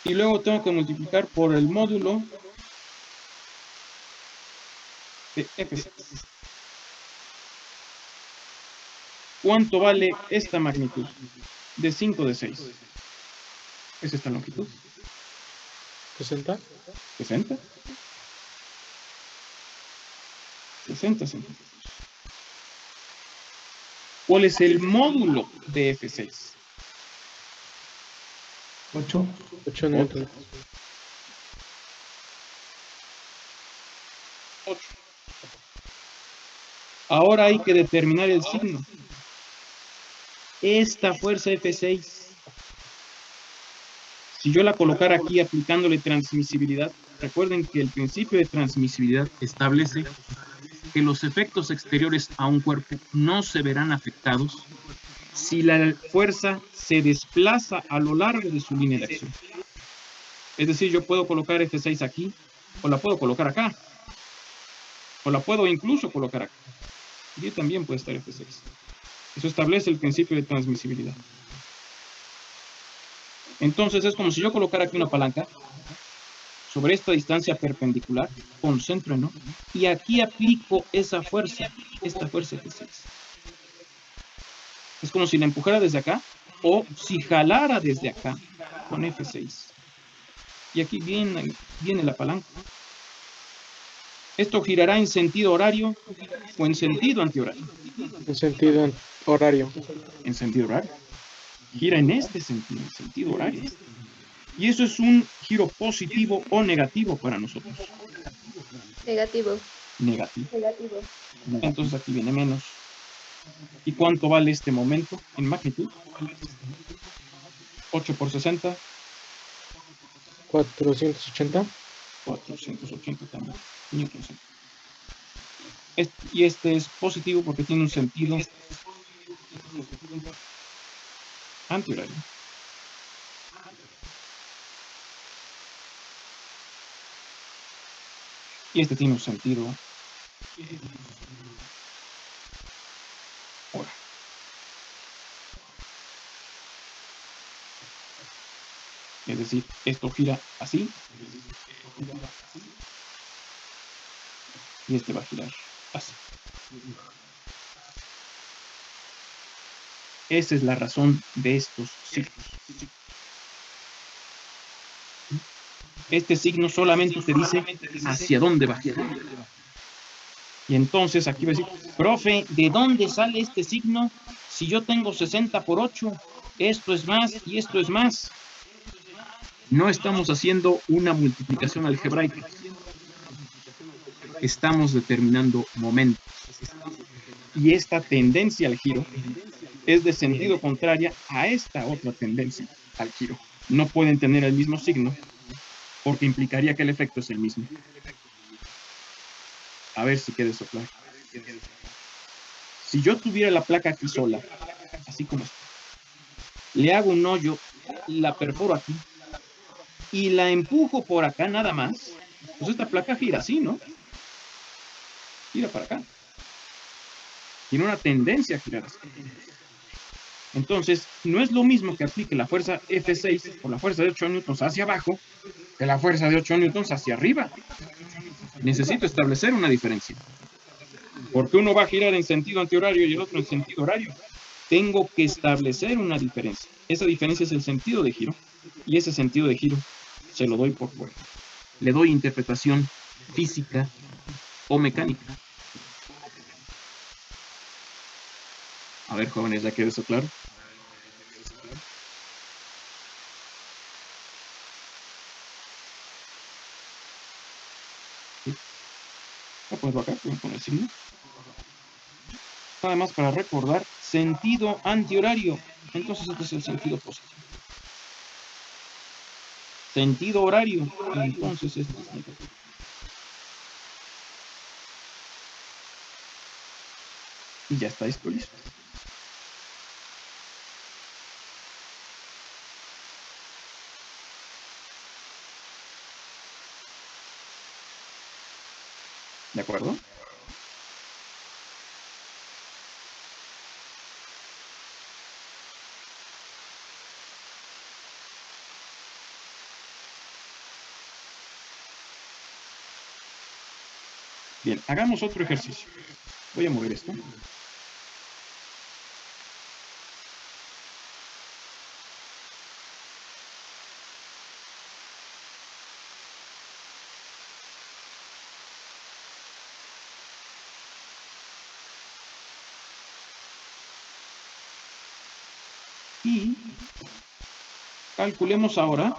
Y luego tengo que multiplicar por el módulo de F6. ¿Cuánto vale esta magnitud? De 5 de 6. Es esta longitud. 60. 60. 60 centímetros. ¿Cuál es el módulo de F6? 8. 8 newtons. 8. Ahora hay que determinar el signo. Esta fuerza F6, si yo la colocara aquí aplicándole transmisibilidad, recuerden que el principio de transmisibilidad establece que los efectos exteriores a un cuerpo no se verán afectados si la fuerza se desplaza a lo largo de su línea de acción. Es decir, yo puedo colocar F6 aquí, o la puedo colocar acá, o la puedo incluso colocar acá. Y también puede estar F6. Eso establece el principio de transmisibilidad. Entonces es como si yo colocara aquí una palanca sobre esta distancia perpendicular, concentro, ¿no? Y aquí aplico esa fuerza, esta fuerza F6. Es como si la empujara desde acá, o si jalara desde acá con F6. Y aquí viene la palanca. ¿Esto girará en sentido horario o en sentido antihorario? En sentido horario. En sentido horario. Gira en este sentido, en sentido horario. Y eso es un giro positivo o negativo para nosotros. Negativo. Negativo. Negativo. Entonces aquí viene menos. ¿Y cuánto vale este momento en magnitud? 8 por 60. 480. 480 también. Newtons. Y este es positivo porque tiene un sentido antihorario. Y este tiene un sentido hora. Es decir, esto gira así. Y este va a girar así. Esa es la razón de estos signos. Este signo solamente te dice hacia dónde va a girar. Y entonces aquí va a decir, profe, ¿de dónde sale este signo? Si yo tengo 60 por 8, esto es más y esto es más. No estamos haciendo una multiplicación algebraica. Estamos determinando momentos. Y esta tendencia al giro es de sentido contraria a esta otra tendencia al giro. No pueden tener el mismo signo porque implicaría que el efecto es el mismo. A ver si queda eso claro. Si yo tuviera la placa aquí sola, así como está, le hago un hoyo, la perforo aquí y la empujo por acá nada más, pues esta placa gira así, ¿no? Gira para acá. Tiene una tendencia a girar así. Entonces, no es lo mismo que aplique la fuerza F6 por la fuerza de 8 newtons hacia abajo que la fuerza de 8 newtons hacia arriba. Necesito establecer una diferencia. Porque uno va a girar en sentido antihorario y el otro en sentido horario. Tengo que establecer una diferencia. Esa diferencia es el sentido de giro. Y ese sentido de giro se lo doy por fuera. Le doy interpretación física o mecánica. A ver, jóvenes, ¿ya quedó eso claro? ¿Sí? Voy a ponerlo acá, voy a poner el signo. Nada más para recordar, sentido antihorario. Entonces este es el sentido positivo. Sentido horario. Entonces este es negativo. Y ya está esto listo. ¿De acuerdo? Bien, hagamos otro ejercicio. Voy a mover esto. Y calculemos ahora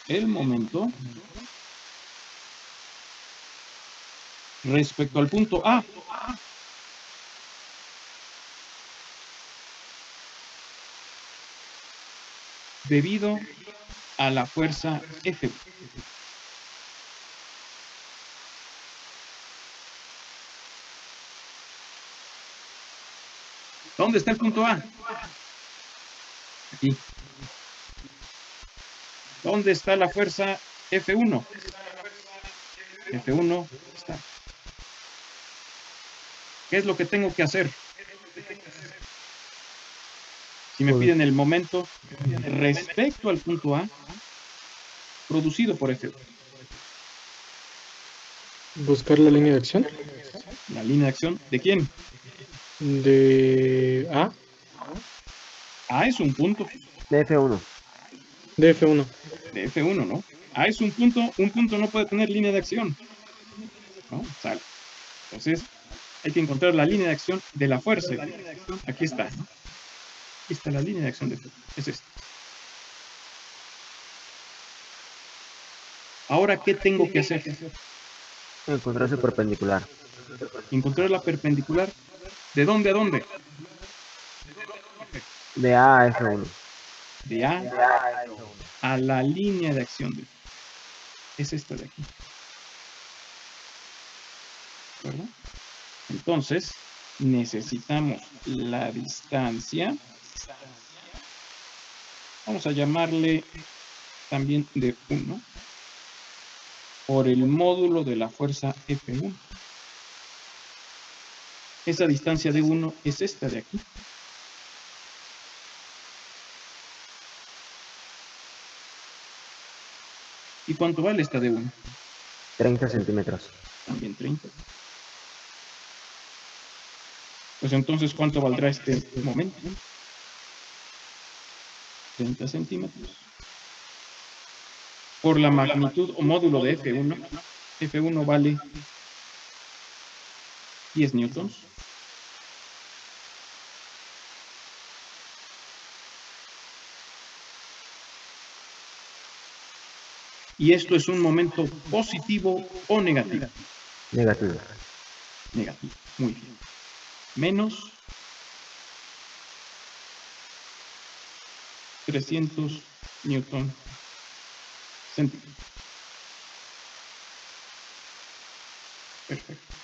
el momento respecto al punto A. Debido a la fuerza F. ¿Dónde está el punto A? Aquí. ¿Dónde está la fuerza F1? F1 está. ¿Qué es lo que tengo que hacer? Si me piden el momento respecto al punto A producido por F1. Buscar la línea de acción ¿La línea de acción de quién? de A, A es un punto De F1. de F1. de F1, ¿no? A es un punto no puede tener línea de acción, ¿no? Sale. Entonces, hay que encontrar la línea de acción de la fuerza. Aquí está, ¿no? Aquí está la línea de acción de F1. Es esta. Ahora, ¿qué tengo que hacer? Encontrar su perpendicular. Encontrar la perpendicular. ¿De dónde a dónde? De A a F1. De A a la línea de acción de F1. Es esta de aquí. ¿De acuerdo? Entonces, necesitamos la distancia. Vamos a llamarle también de 1 por el módulo de la fuerza F1. Esa distancia de 1 es esta de aquí. ¿Y cuánto vale esta de 1? 30 centímetros. También 30. Pues entonces, ¿cuánto valdrá este momento? 30 centímetros. Por la magnitud o módulo de F1. F1 vale 10 newtons. Y esto es un momento positivo o negativo. Negativo. Negativo. Muy bien. Menos 300 newton centímetros. Perfecto.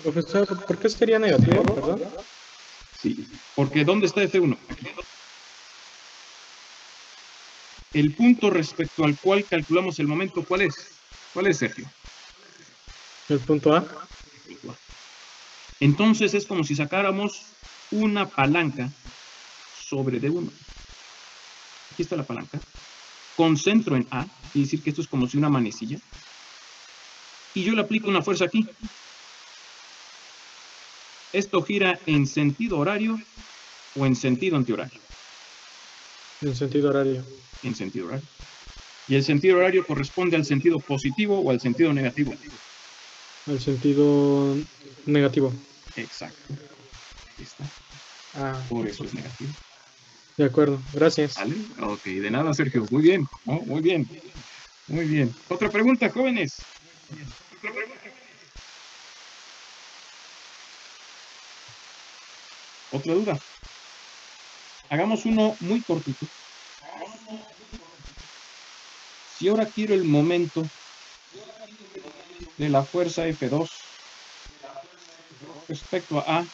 Profesor, ¿por qué sería negativo? Perdón. Sí, porque ¿dónde está F1? Aquí. El punto respecto al cual calculamos el momento, ¿cuál es? ¿Cuál es, Sergio? El punto A. Entonces es como si sacáramos una palanca sobre D1. Aquí está la palanca. Concentro en A, y decir que esto es como si una manecilla. Y yo le aplico una fuerza aquí. Esto gira en sentido horario o en sentido antihorario. En sentido horario. En sentido horario. Y el sentido horario corresponde al sentido positivo o al sentido negativo. Al sentido negativo. Exacto. Aquí está. Ah, Por eso es negativo. de acuerdo, gracias. ¿Vale? Ok, de nada, Sergio. Muy bien. ¿No? Muy bien. Muy bien. Otra pregunta, jóvenes. Otra duda. Hagamos uno muy cortito. Si ahora quiero el momento de la fuerza F2 respecto a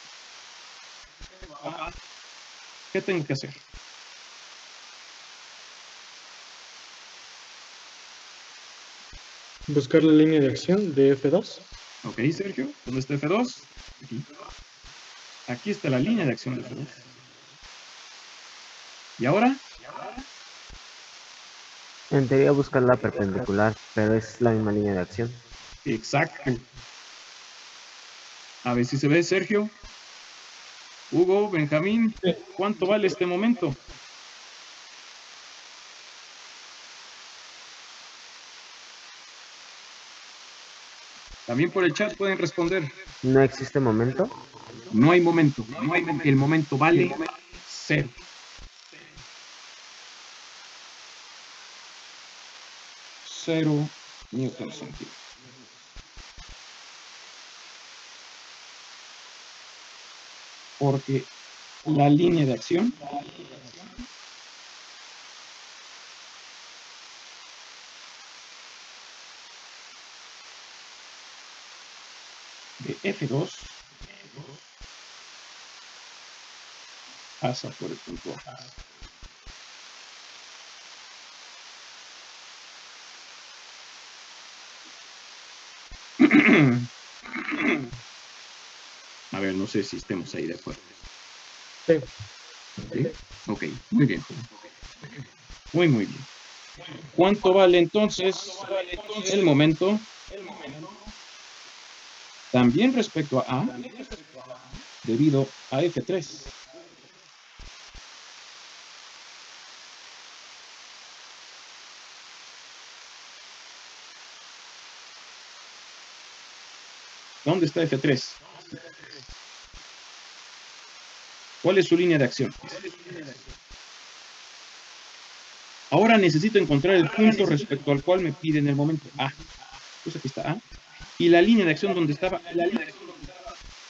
A, ¿qué tengo que hacer? Buscar la línea de acción de F2. Ok, Sergio, ¿dónde está F2? Aquí. Aquí está la línea de acción de F2. ¿Y ahora? En teoría buscar la perpendicular, pero es la misma línea de acción. Exacto. A ver si se ve, Sergio. Hugo, Benjamín, ¿cuánto vale este momento? También por el chat pueden responder. ¿No existe momento? No hay momento. El momento vale 0. Cero newton centímetros. Porque la línea de acción de F2 pasa por el punto A. A ver, no sé si estemos ahí de acuerdo. Sí. ¿Sí? Ok, muy bien. Muy bien. ¿Cuánto vale entonces el momento? También respecto a A, debido a F3. ¿Dónde está F3? ¿Cuál es su línea de acción? Ahora necesito encontrar el punto respecto al cual me piden el momento. A. Pues aquí está A. Y la línea de acción donde estaba.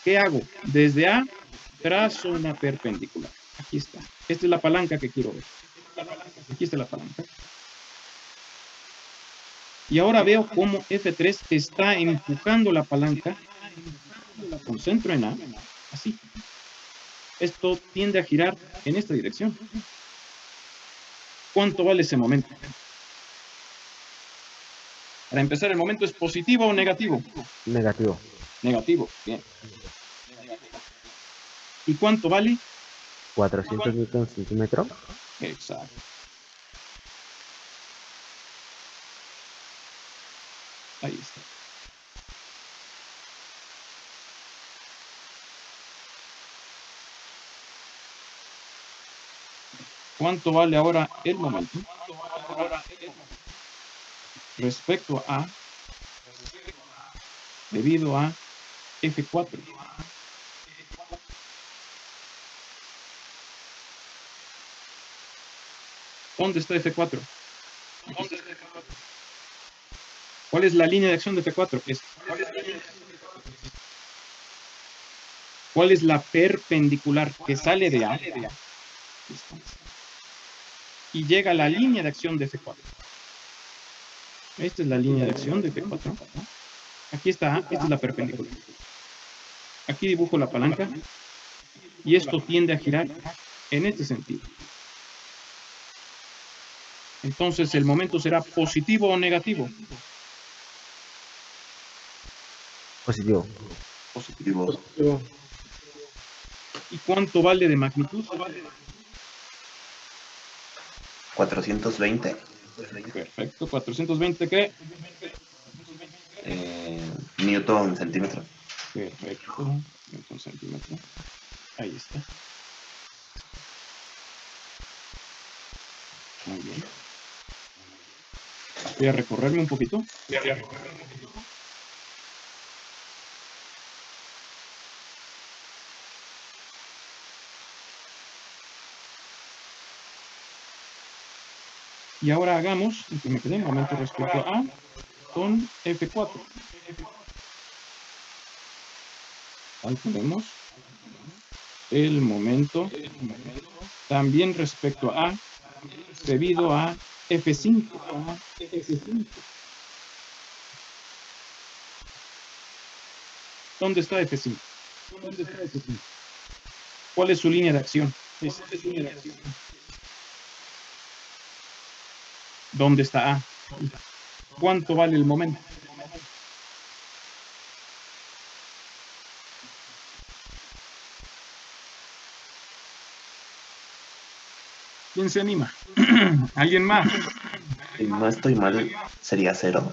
¿Qué hago? Desde A trazo una perpendicular. Aquí está. Esta es la palanca que quiero ver. Aquí está la palanca. Y ahora veo cómo F3 está empujando la palanca. Concentro en A. Así. Esto tiende a girar en esta dirección. ¿Cuánto vale ese momento? Para empezar, ¿el momento es positivo o negativo? Negativo. Negativo, bien. ¿Y cuánto vale? 400 newton centímetro. Exacto. Ahí está. ¿Cuánto vale ahora el momento? Respecto a debido a F4. ¿Dónde está F4? ¿Cuál es la línea de acción de F4? ¿Cuál es la perpendicular que sale de A? Y llega a la línea de acción de F4. Esta es la línea de acción de F4. Aquí está A, esta es la perpendicular. Aquí dibujo la palanca y esto tiende a girar en este sentido. Entonces, ¿el momento será positivo o negativo? Positivo. Positivo. ¿Y cuánto vale de magnitud? 420. Perfecto, 420, ¿qué? Newton centímetro. Perfecto, newton centímetro. Ahí está. Muy bien. Voy a recorrerme un poquito. Y ahora hagamos, y que me quede un momento respecto a A, con F4. Calculemos el momento también respecto a A debido a F5. ¿Dónde está F5? ¿Cuál es su línea de acción? ¿Dónde está A? ¿cuánto vale el momento? ¿Quién se anima? ¿Alguien más? Si no estoy mal, sería 0.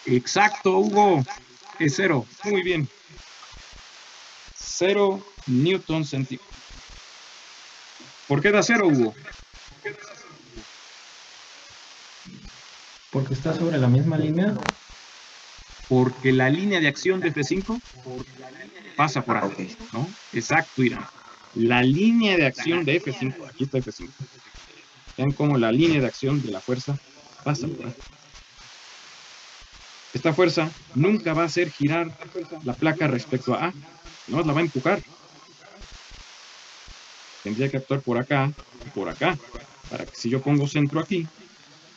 Exacto, Hugo. Es 0. Muy bien. 0 newton centímetro. ¿Por qué da 0, Hugo? Porque está sobre la misma línea. Porque la línea de acción de F5 pasa por aquí, ¿no? Exacto, Irán. La línea de acción de F5, aquí está F5. Vean cómo la línea de acción de la fuerza pasa por aquí. Esta fuerza nunca va a hacer girar la placa respecto a A, no la va a empujar. Tendría que actuar por acá y por acá, para que si yo pongo centro aquí,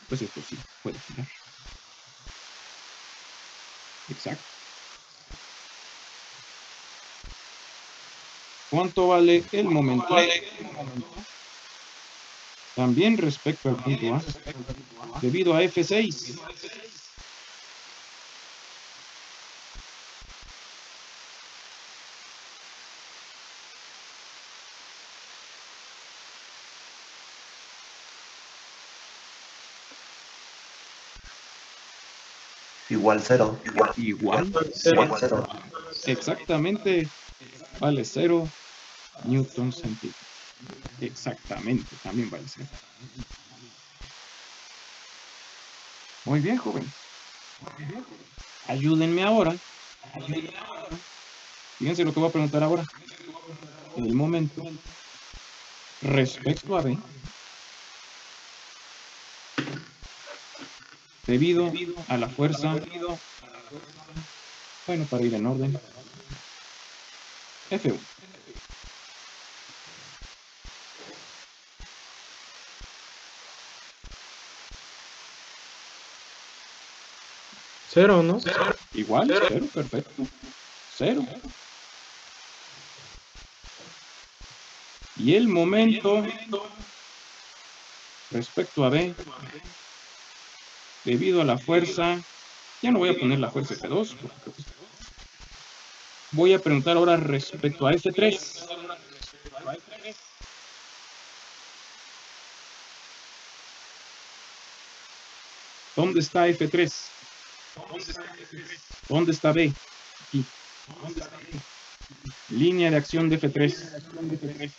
pues esto sí puede girar. Exacto. ¿Cuánto vale el momento? También respecto al punto A, debido a F6. Igual 0. Igual 0. Exactamente. Vale 0 newton centímetro. Exactamente, también vale 0. Muy bien, joven. Ayúdenme ahora. Fíjense lo que voy a preguntar ahora. El momento respecto a B, debido a la fuerza, bueno, para ir en orden, F1. Cero, ¿no? Igual, 0, perfecto. 0. Y el momento respecto a B, debido a la fuerza, ya no voy a poner la fuerza F2, voy a preguntar ahora respecto a F3. ¿Dónde está F3? ¿Dónde está B? Aquí. Línea de acción de F3.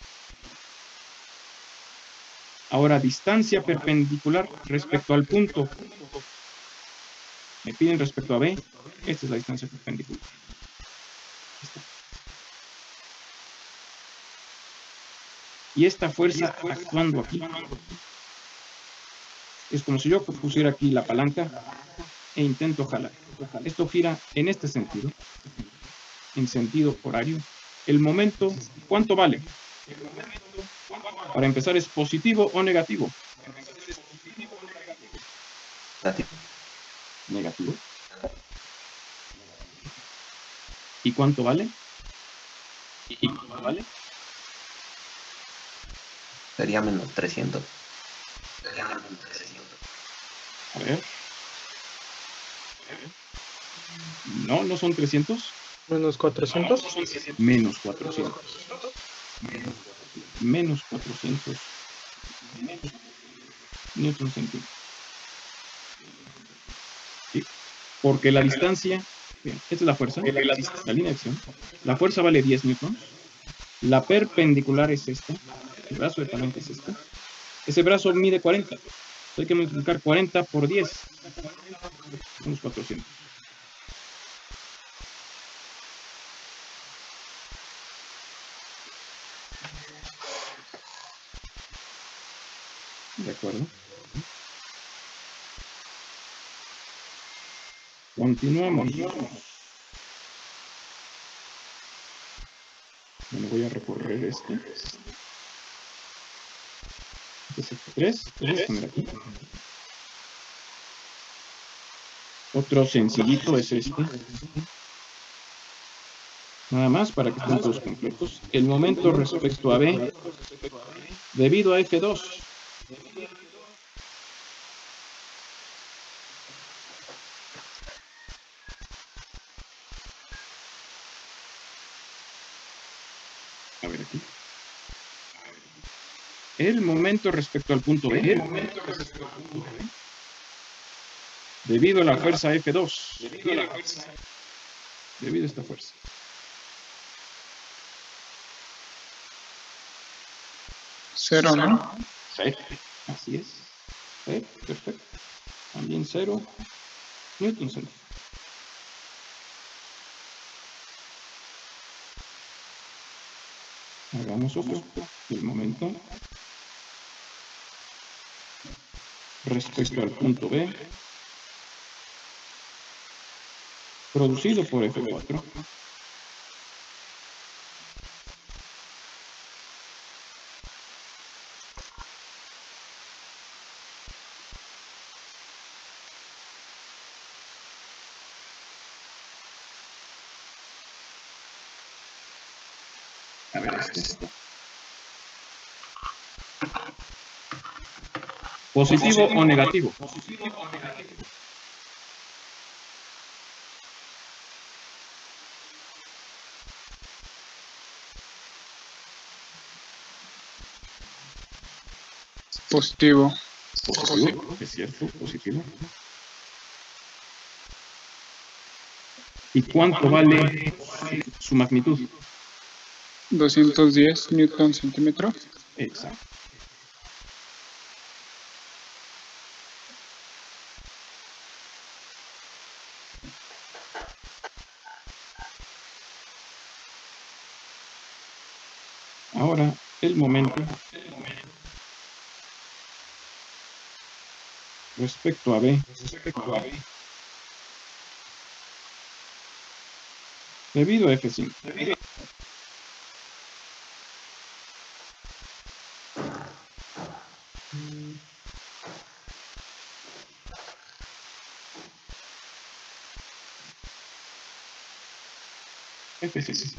Ahora, distancia perpendicular respecto al punto. Me piden respecto a B. Esta es la distancia perpendicular. Y esta fuerza actuando aquí es como si yo pusiera aquí la palanca e intento jalar. Esto gira en este sentido, en sentido horario. El momento, ¿cuánto vale? Para empezar, ¿es positivo o negativo? Negativo. ¿Y cuánto vale? Sería menos 300. A ver. No, no son 300. Menos 400. Menos 400. Menos 400 newton centímetro. ¿Sí? Porque la distancia, bien, esta es la fuerza, la línea de acción. La fuerza vale 10 newtons. La perpendicular es esta. El brazo de palanca es este. Ese brazo mide 40. Hay que multiplicar 40 por 10. Unos 400. ¿De acuerdo? Continuamos. Bueno, voy a recorrer este. Este es F3. Vamos a poner aquí. Otro sencillito es este. Nada más para que estén todos completos. El momento respecto a B, debido a F2. A ver aquí. El momento respecto al punto B. Debido a la fuerza F2. Debido a esta fuerza. Cero, ¿no? Cero. Así es. Cero, perfecto. También 0 newton centímetro. Hagamos otro. El momento respecto al punto B, producido por F4. A ver, este. ¿Positivo o negativo? Positivo. Positivo, es cierto, positivo. ¿Y cuánto vale su magnitud? 210 newton centímetro. Exacto. Ahora, el momento respecto a B. Debido a F5. F5.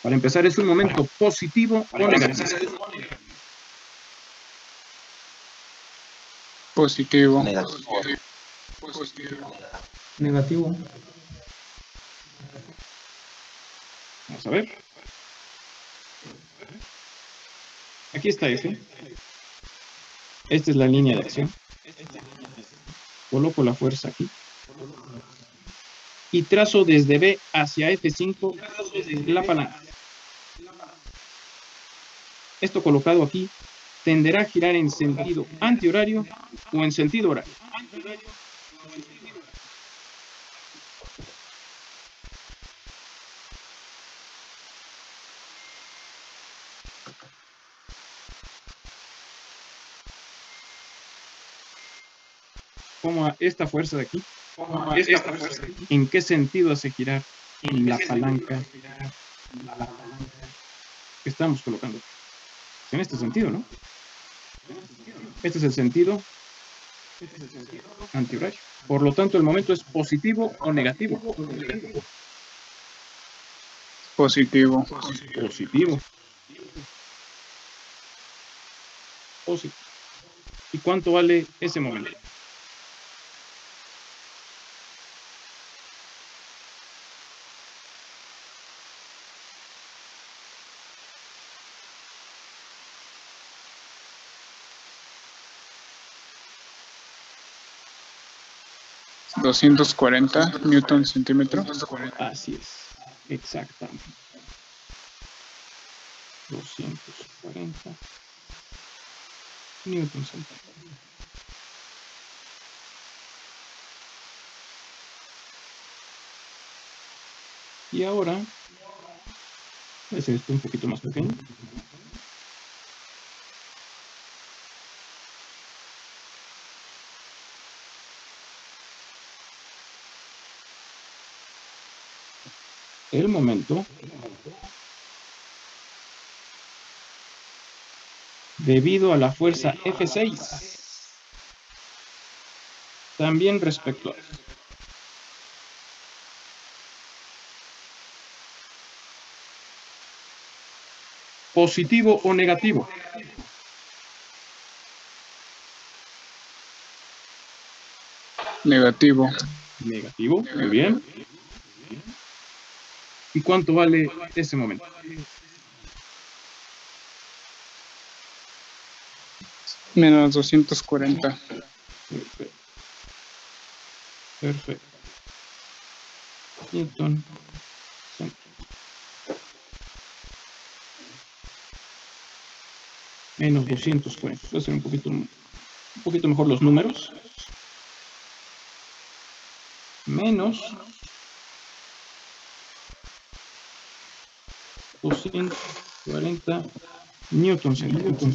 Para empezar, ¿es un momento positivo o negativo? Positivo. Negativo. Vamos a ver. Aquí está F. Esta es la línea de acción. Coloco la fuerza aquí. Y trazo desde B hacia F5 la palanca. Esto colocado aquí tenderá a girar en sentido antihorario o en sentido horario. Como esta fuerza de aquí. ¿En qué sentido hace girar la palanca que estamos colocando? En este sentido, ¿no? Este es el sentido antihorario. Por lo tanto, el momento es positivo o negativo. Positivo. Positivo. ¿Y cuánto vale ese momento? $240 newton centímetro. Así es, exactamente. 240 newton centímetro. Y ahora, voy a hacer esto un poquito más pequeño. El momento debido a la fuerza F6 también respecto a esto. ¿Positivo o negativo? Negativo. Negativo, muy bien. ¿Y cuánto vale ese momento? Menos 240. Perfecto. Perfecto. Newton. Menos 240. Voy a hacer un poquito mejor los números. Menos 240 newtons centímetros.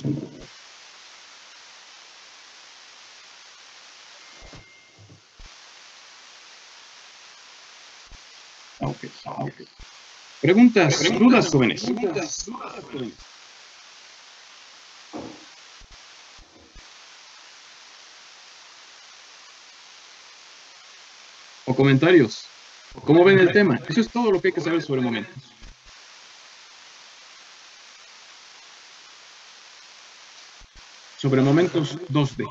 Ok. Preguntas, dudas, jóvenes. O comentarios. ¿Cómo ven el tema? Eso es todo lo que hay que saber sobre momentos. Sobre momentos 2D.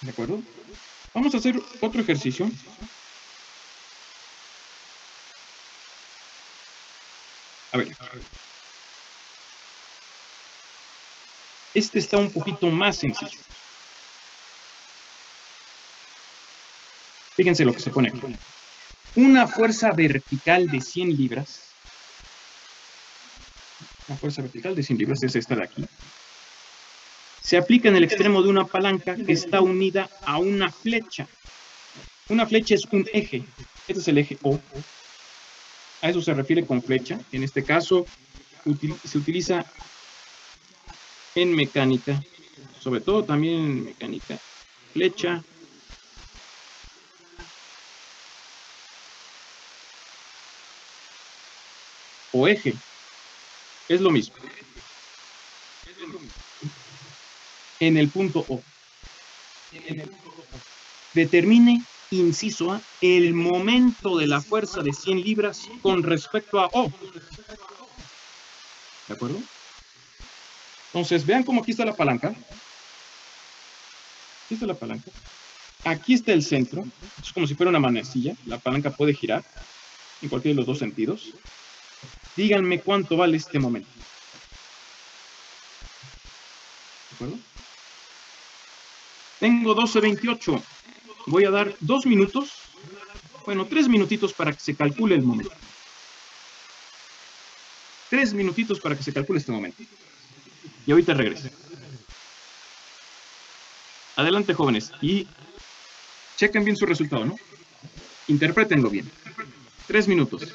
¿De acuerdo? Vamos a hacer otro ejercicio. A ver. Este está un poquito más sencillo. Fíjense lo que se pone aquí. Una fuerza vertical de 100 libras. La fuerza vertical de 100 libras es esta de aquí. Se aplica en el extremo de una palanca que está unida a una flecha. Una flecha es un eje. Este es el eje O. A eso se refiere con flecha. En este caso, se utiliza en mecánica, sobre todo también en mecánica. Flecha. O eje. Es lo mismo. En el punto O. Determine, inciso A, el momento de la fuerza de 100 libras con respecto a O. ¿De acuerdo? Entonces, vean cómo aquí está la palanca. Aquí está la palanca. Aquí está el centro. Es como si fuera una manecilla. La palanca puede girar en cualquiera de los dos sentidos. Díganme cuánto vale este momento. ¿De acuerdo? Tengo 12:28. Voy a dar 2 minutos. Bueno, 3 minutitos para que se calcule el momento. 3 minutitos para que se calcule este momento. Y ahorita regreso. Adelante, jóvenes. Y chequen bien su resultado, ¿no? Interprétenlo bien. 3 minutos.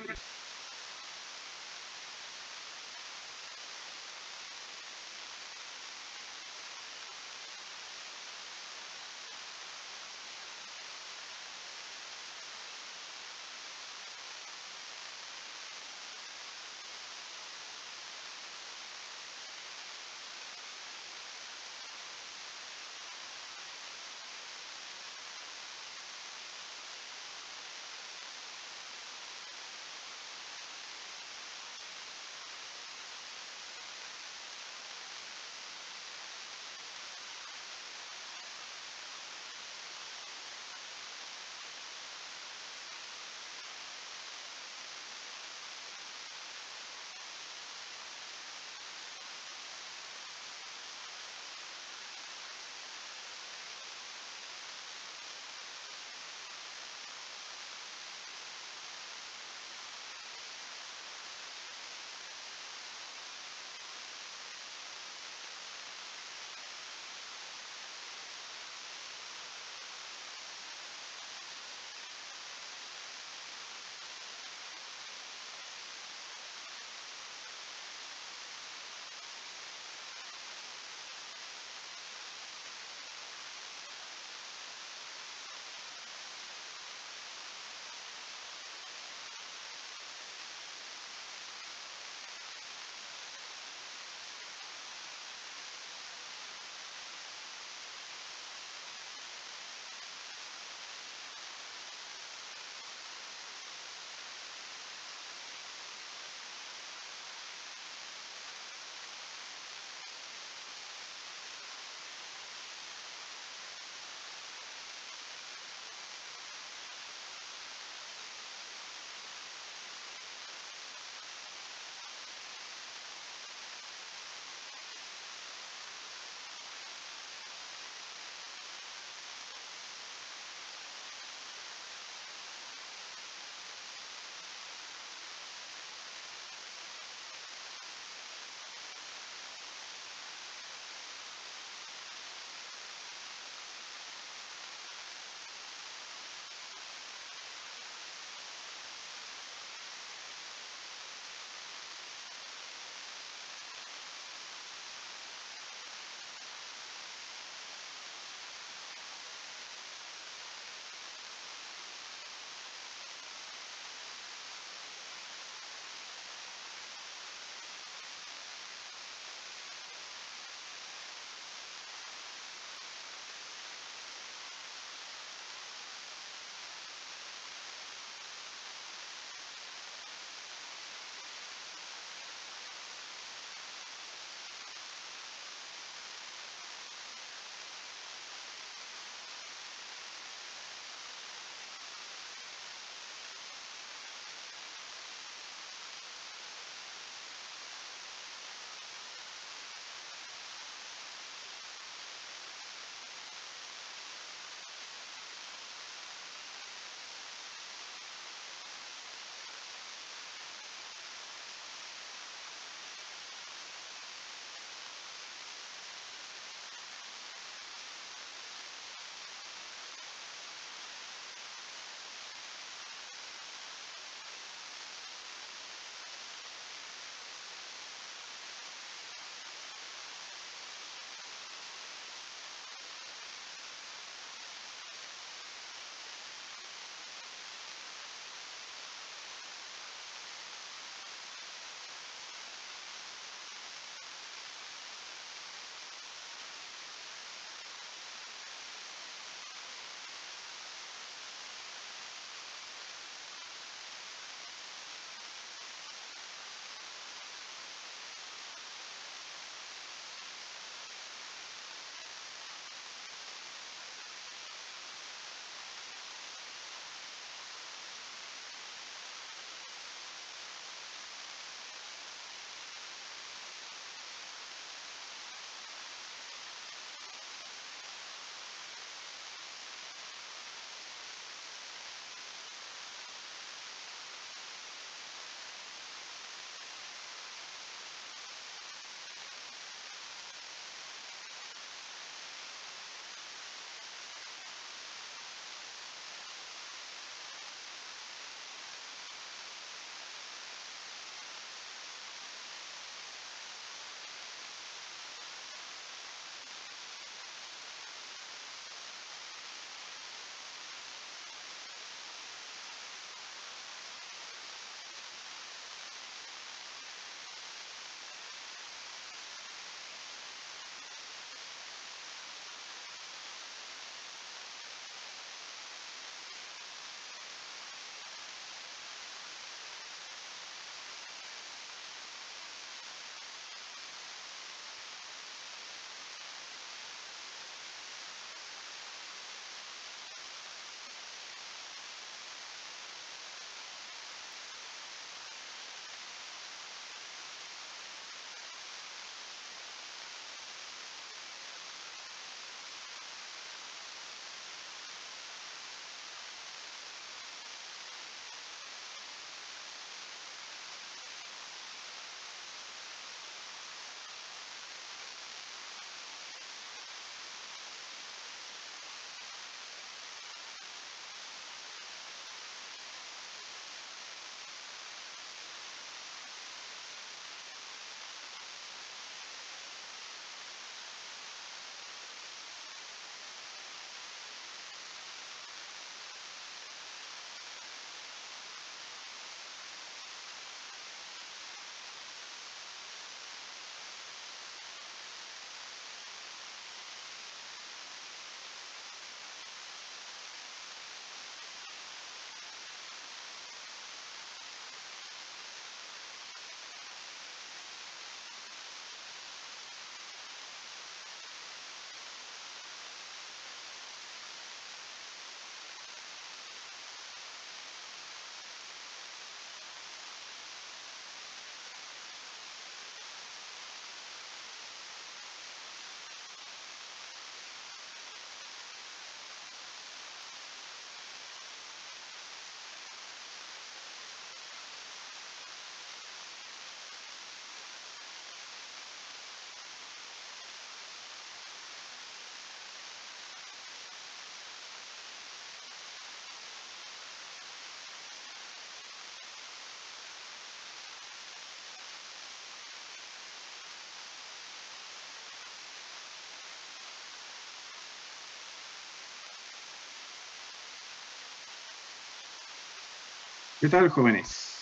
¿Qué tal, jóvenes?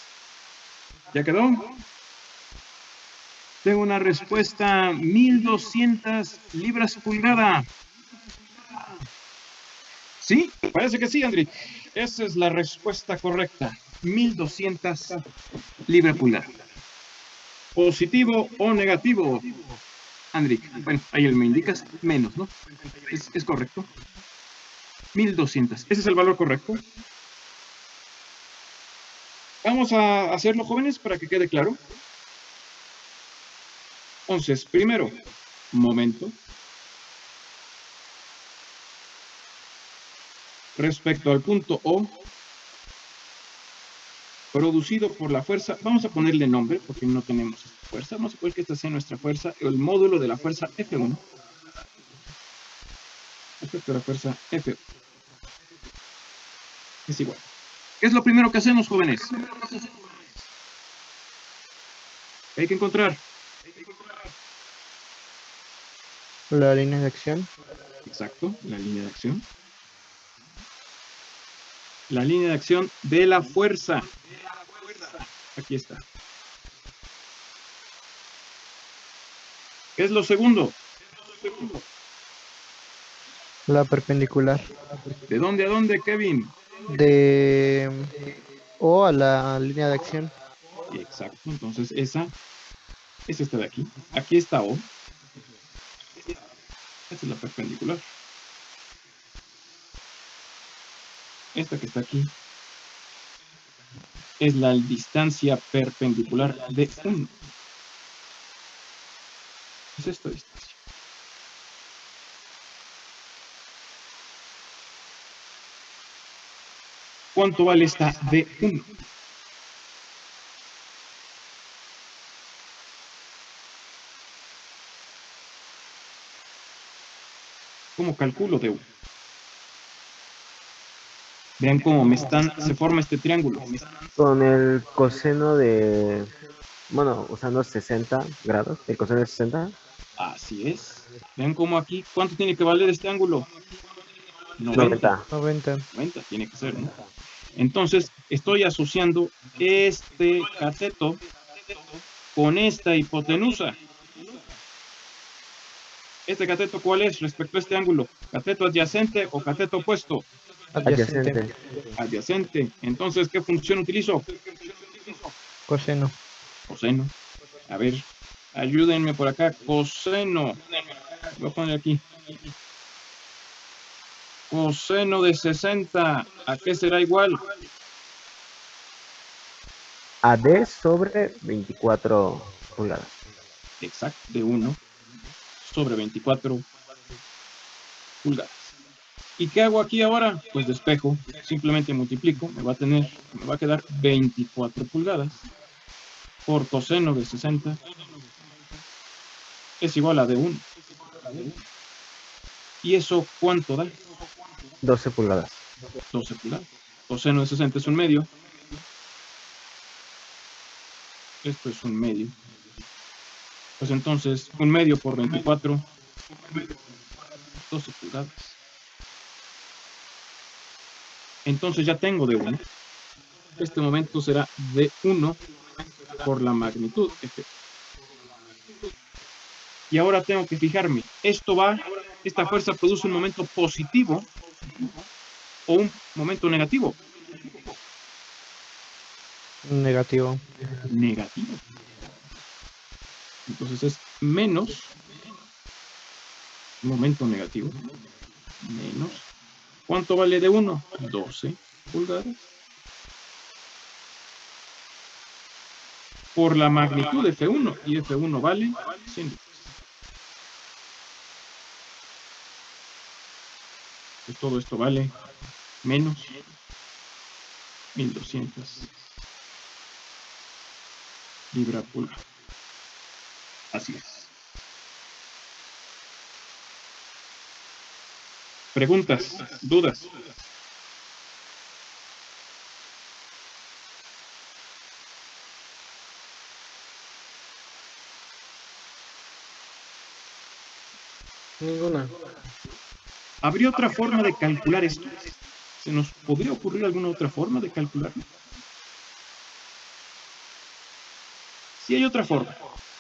¿Ya quedó? Tengo una respuesta, 1200 libras pulgada. Sí, parece que sí, Andri. Esa es la respuesta correcta. 1200 libras pulgada. ¿Positivo o negativo, Andri? Bueno, ahí me indicas menos, ¿no? Es correcto. 1200. Ese es el valor correcto. Vamos a hacerlo, jóvenes, para que quede claro. Entonces, primero, momento. Respecto al punto O, producido por la fuerza, vamos a ponerle nombre, porque no tenemos esta fuerza. Vamos a poner que esta sea nuestra fuerza, el módulo de la fuerza F1. Respecto a la fuerza F1. Es igual. ¿Qué es lo primero que hacemos, jóvenes? Hay que encontrar. La línea de acción. Exacto, la línea de acción. La línea de acción de la fuerza. Aquí está. ¿Qué es lo segundo? La perpendicular. ¿De dónde a dónde, Kevin? De O a la línea de acción. Exacto, entonces esa es esta de aquí. Aquí está O. Esta es la perpendicular. Esta que está aquí es la distancia perpendicular de 1. Es esta distancia. ¿Cuánto vale esta D1? ¿Cómo calculo D1? Vean cómo se forma este triángulo. Con el coseno de, bueno, usando 60 grados, el coseno de 60. Así es. Vean cómo aquí, ¿cuánto tiene que valer este ángulo? 90. 90 tiene que ser, ¿no? Entonces, estoy asociando este cateto con esta hipotenusa. ¿Este cateto cuál es respecto a este ángulo? ¿Cateto adyacente o cateto opuesto? Adyacente. Adyacente. Entonces, ¿qué función utilizo? Coseno. Coseno. A ver, ayúdenme por acá. Coseno. Voy a poner aquí. Coseno de 60. ¿A qué será igual? A D sobre 24 pulgadas. Exacto, de 1 sobre 24 pulgadas. ¿Y qué hago aquí ahora? Pues despejo, simplemente multiplico, me va a quedar 24 pulgadas por coseno de 60 es igual a D1. ¿Y eso cuánto da? 12 pulgadas. 12 pulgadas. Coseno de 60 es un medio. Esto es un medio. Pues entonces, un medio por 24, 12 pulgadas. Entonces ya tengo D1. Este momento será D1 por la magnitud F. Y ahora tengo que fijarme, esta fuerza produce un momento positivo o un momento negativo. Negativo. Negativo. Entonces es menos, momento negativo, menos. ¿Cuánto vale de 1? 12 pulgadas. Por la magnitud de F1, y F1 vale 100. Pues todo esto vale menos 1200 libras pulgada. Así es. ¿Preguntas? ¿Dudas? Ninguna. ¿Habría otra forma de calcular esto? ¿Se nos podría ocurrir alguna otra forma de calcularlo? Si hay otra forma,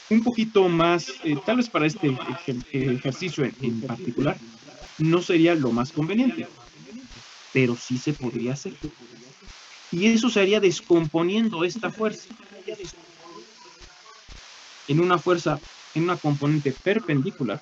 un poquito más, tal vez para este ejercicio en particular, no sería lo más conveniente, pero sí se podría hacer. Y eso se haría descomponiendo esta fuerza en una fuerza, en una componente perpendicular.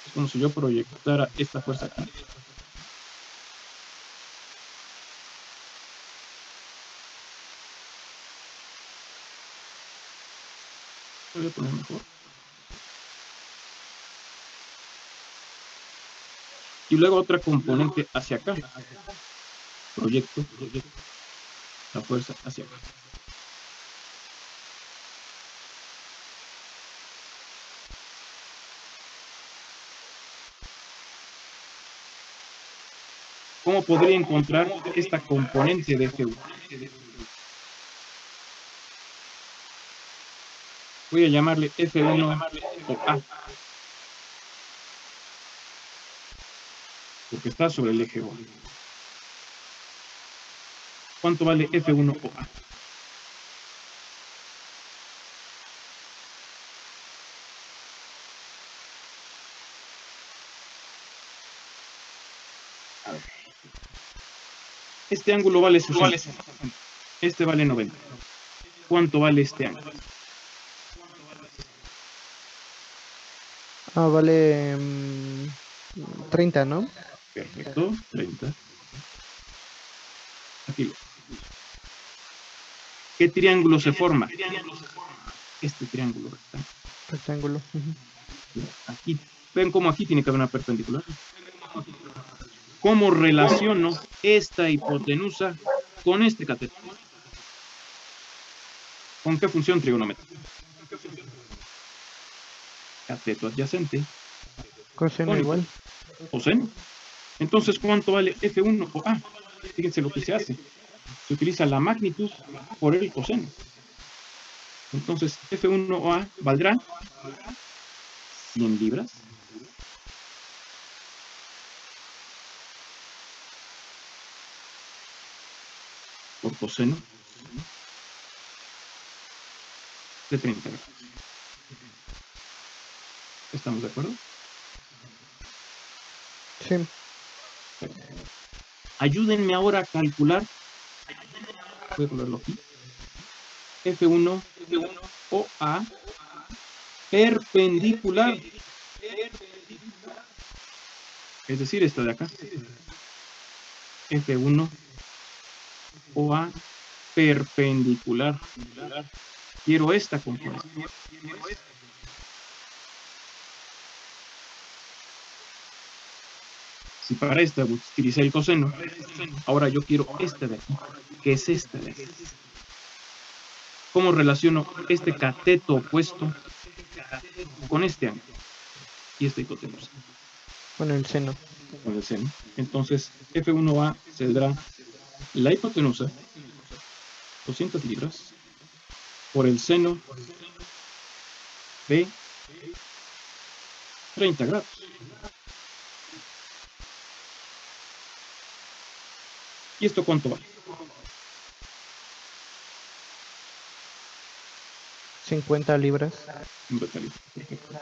Es como si yo proyectara esta fuerza aquí. Lo voy a poner mejor. Y luego otra componente hacia acá. Proyecto la fuerza hacia acá. ¿Cómo podría encontrar esta componente de F1? Voy a llamarle F1 o A, porque está sobre el eje O. ¿Cuánto vale F1 o A? A ver. Este ángulo vale 60. Este vale 90. ¿Cuánto vale este ángulo? Vale 30, ¿no? Perfecto, 30. Aquí lo. ¿Qué triángulo se forma? Este triángulo Rectángulo. Aquí, ven cómo aquí tiene que haber una perpendicular. ¿Cómo relaciono esta hipotenusa con este cateto? ¿Con qué función trigonométrica? Cateto adyacente. Coseno Cónico. igual. Coseno. Entonces, ¿cuánto vale F1 o A? Fíjense lo que se hace. Se utiliza la magnitud por el coseno. Entonces, F1 o A valdrá 100 libras. Por coseno de 30 grados. ¿Estamos de acuerdo? Sí. Ayúdenme ahora a calcular. Voy a ponerlo aquí. F1 o A perpendicular. Es decir, esta de acá. F1 o A perpendicular. Quiero esta componente. Si para esta utilicé el coseno, ahora yo quiero esta de aquí, que es esta de aquí. ¿Cómo relaciono este cateto opuesto con este ángulo? Y esta hipotenusa. Con el seno. Con el seno. Entonces, F1A saldrá la hipotenusa, 200 libras, por el seno de 30 grados. ¿Y esto cuánto vale? 50 libras. Perfecto.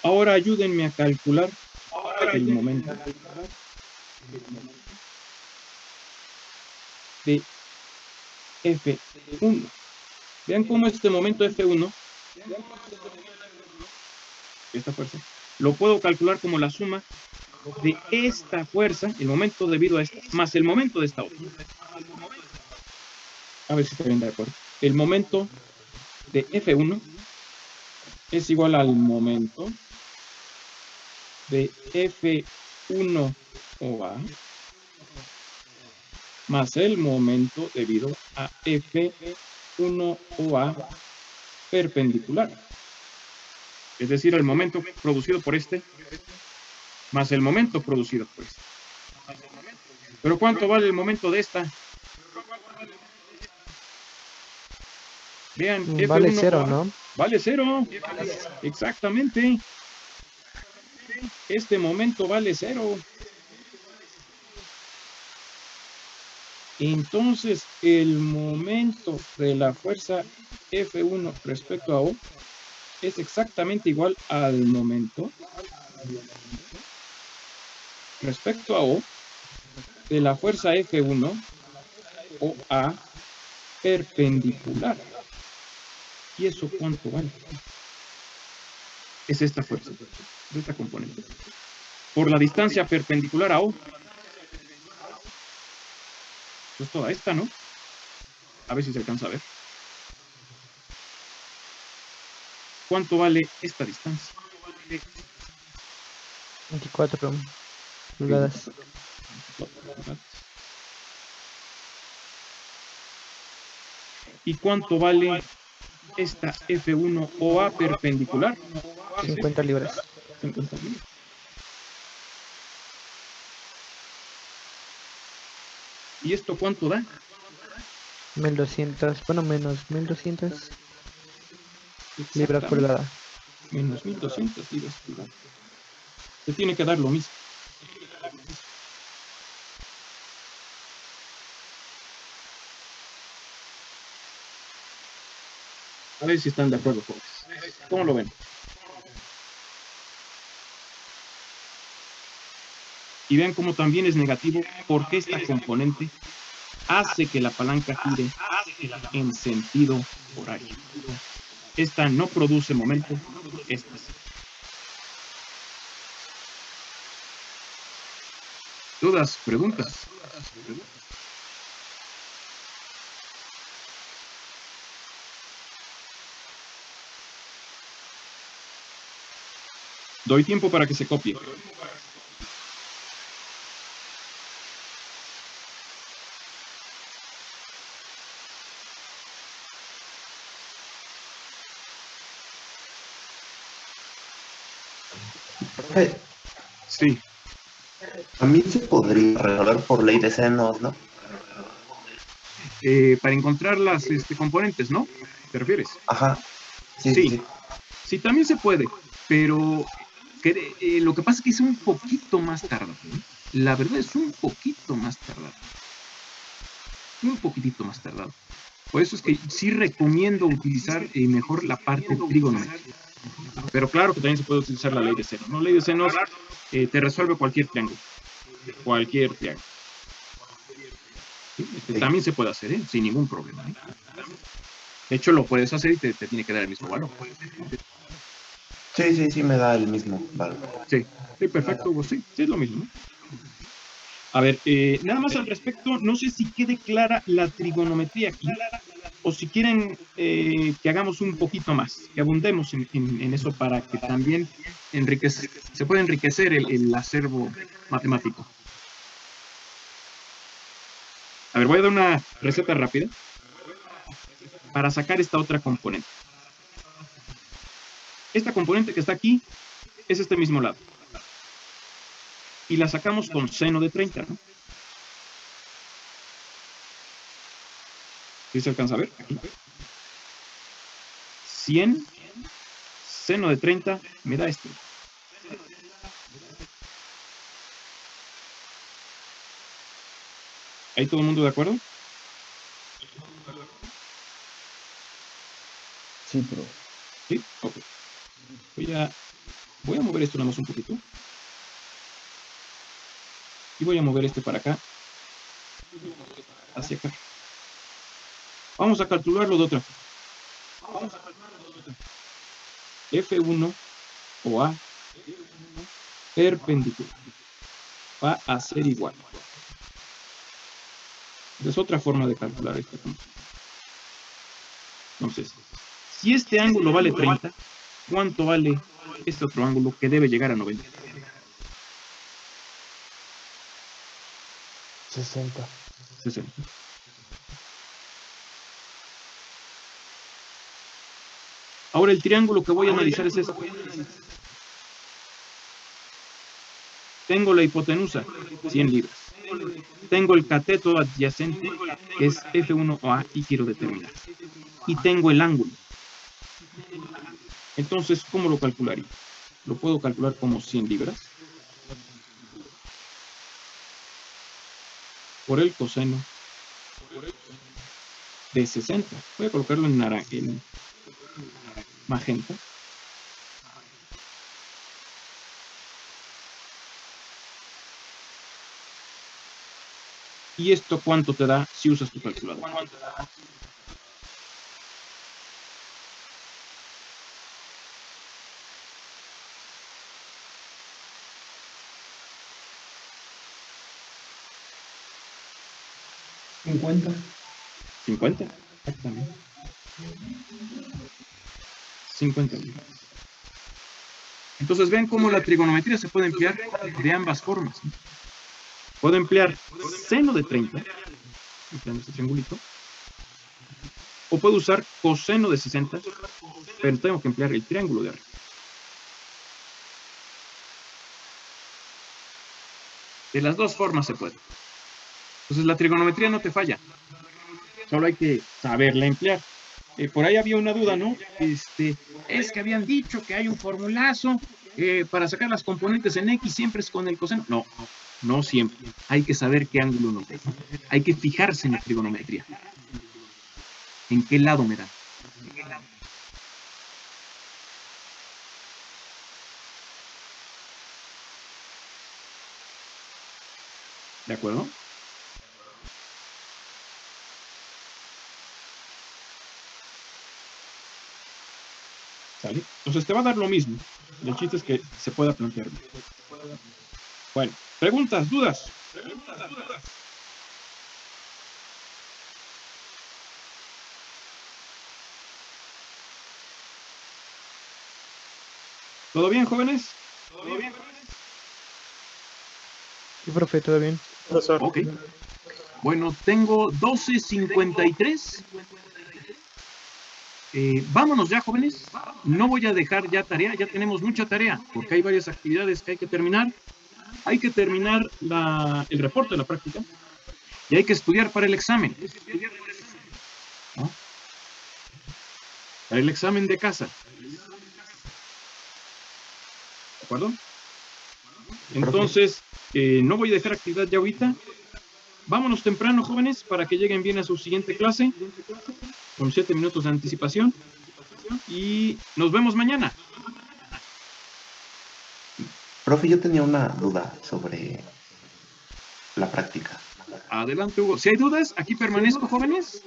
Ahora ayúdenme a calcular el momento de F1. Vean cómo este momento F1, esta fuerza, lo puedo calcular como la suma de esta fuerza, el momento debido a esta, más el momento de esta otra. A ver si están de acuerdo. El momento de F1 es igual al momento de F1 o A más el momento debido a F1 o A perpendicular. Es decir, el momento producido por este más el momento producido por este. ¿Pero cuánto vale el momento de esta? Vean, Vale F1 0, o A, ¿no? Vale 0. Exactamente. Este momento vale 0. Entonces, el momento de la fuerza F1 respecto a O es exactamente igual al momento respecto a O de la fuerza F1 o A perpendicular. ¿Y eso cuánto vale? Es esta fuerza, de esta componente. Por la distancia perpendicular a O. Pues toda esta, ¿no? A ver si se alcanza a ver. ¿Cuánto vale esta distancia? 24 pulgadas. 24 pulgadas. ¿Y cuánto vale esta F1 OA perpendicular? 50 libras. 50 libras. ¿Y esto cuánto da? 1200, bueno, menos 1200 libras pulgada. Menos 1200 libras pulgada. Se tiene que dar lo mismo. A ver si están de acuerdo todos. ¿Cómo lo ven? Y vean cómo también es negativo porque esta componente hace que la palanca gire en sentido horario. Esta no produce momento, esta sí. ¿Dudas? ¿Preguntas? Doy tiempo para que se copie. Sí. También se podría resolver por ley de senos, ¿no? Para encontrar las componentes, ¿no? ¿Te refieres? Ajá. Sí. Sí, también se puede, pero lo que pasa es que es un poquito más tardado, ¿eh? La verdad es un poquito más tardado. Un poquitito más tardado. Por eso es que sí recomiendo utilizar mejor la parte trigonométrica. Pero claro que también se puede utilizar la ley de senos, ¿no? La ley de senos te resuelve cualquier triángulo. Cualquier triángulo. ¿Sí? También se puede hacer, ¿eh? Sin ningún problema, ¿eh? De hecho, lo puedes hacer y te tiene que dar el mismo valor. Sí, me da el mismo valor. Sí, perfecto, Hugo, sí, es lo mismo. A ver, nada más al respecto, no sé si quede clara la trigonometría aquí, o si quieren que hagamos un poquito más, que abundemos en eso para que también se pueda enriquecer el acervo matemático. A ver, voy a dar una receta rápida para sacar esta otra componente. Esta componente que está aquí es este mismo lado. Y la sacamos con seno de 30, ¿no? ¿Sí se alcanza a ver? Aquí. 100 seno de 30 me da esto. ¿Ahí todo el mundo de acuerdo? Sí, pero... ¿Sí? Ok. Voy a mover esto nada más un poquito. Y voy a mover este para acá. Hacia acá. Vamos a calcularlo de otra forma. F1 o A perpendicular va a ser igual. Es otra forma de calcular esta función. Entonces, si este ángulo vale 30, ¿cuánto vale este otro ángulo que debe llegar a 90? 60. 60. Ahora el triángulo que voy a analizar es este. Tengo la hipotenusa, 100 libras. Tengo el cateto adyacente, que es F1 o A, y quiero determinar. Y tengo el ángulo. Entonces, ¿cómo lo calcularía? Lo puedo calcular como 100 libras por el coseno de 60. Voy a colocarlo en magenta. ¿Y esto cuánto te da si usas tu calculadora? ¿50? 50, exactamente. 50 libras. Entonces, vean cómo la trigonometría se puede emplear de ambas formas. Puedo emplear seno de 30, empleando este triangulito, o puedo usar coseno de 60, pero tengo que emplear el triángulo de arriba. De las dos formas se puede. Entonces, la trigonometría no te falla. Solo hay que saberla emplear. Por ahí había una duda, ¿no? Es que habían dicho que hay un formulazo para sacar las componentes en X, siempre es con el coseno. No, no siempre. Hay que saber qué ángulo nos da. Hay que fijarse en la trigonometría. ¿En qué lado me da? ¿De acuerdo? ¿Sale? Entonces te va a dar lo mismo. El chiste es que se pueda plantear. Bueno, preguntas, dudas. ¿Todo bien, jóvenes? Sí, profe, todo bien. Profesor. Ok. Bueno, tengo 12:53. Vámonos ya, jóvenes. No voy a dejar ya tarea, ya tenemos mucha tarea, porque hay varias actividades que hay que terminar. Hay que terminar el reporte de la práctica y hay que estudiar para el examen. ¿No? Para el examen de casa. ¿De acuerdo? Entonces, no voy a dejar actividad ya ahorita. Vámonos temprano, jóvenes, para que lleguen bien a su siguiente clase, con 7 minutos de anticipación. Y nos vemos mañana. Profe, yo tenía una duda sobre la práctica. Adelante, Hugo. Si hay dudas, aquí permanezco, jóvenes.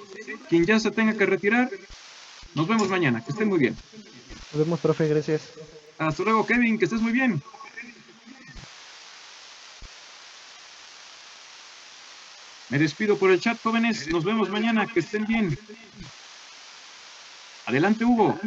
Quien ya se tenga que retirar, nos vemos mañana. Que estén muy bien. Nos vemos, profe, gracias. Hasta luego, Kevin, que estés muy bien. Me despido por el chat, jóvenes. Nos vemos mañana. Que estén bien. Adelante, Hugo.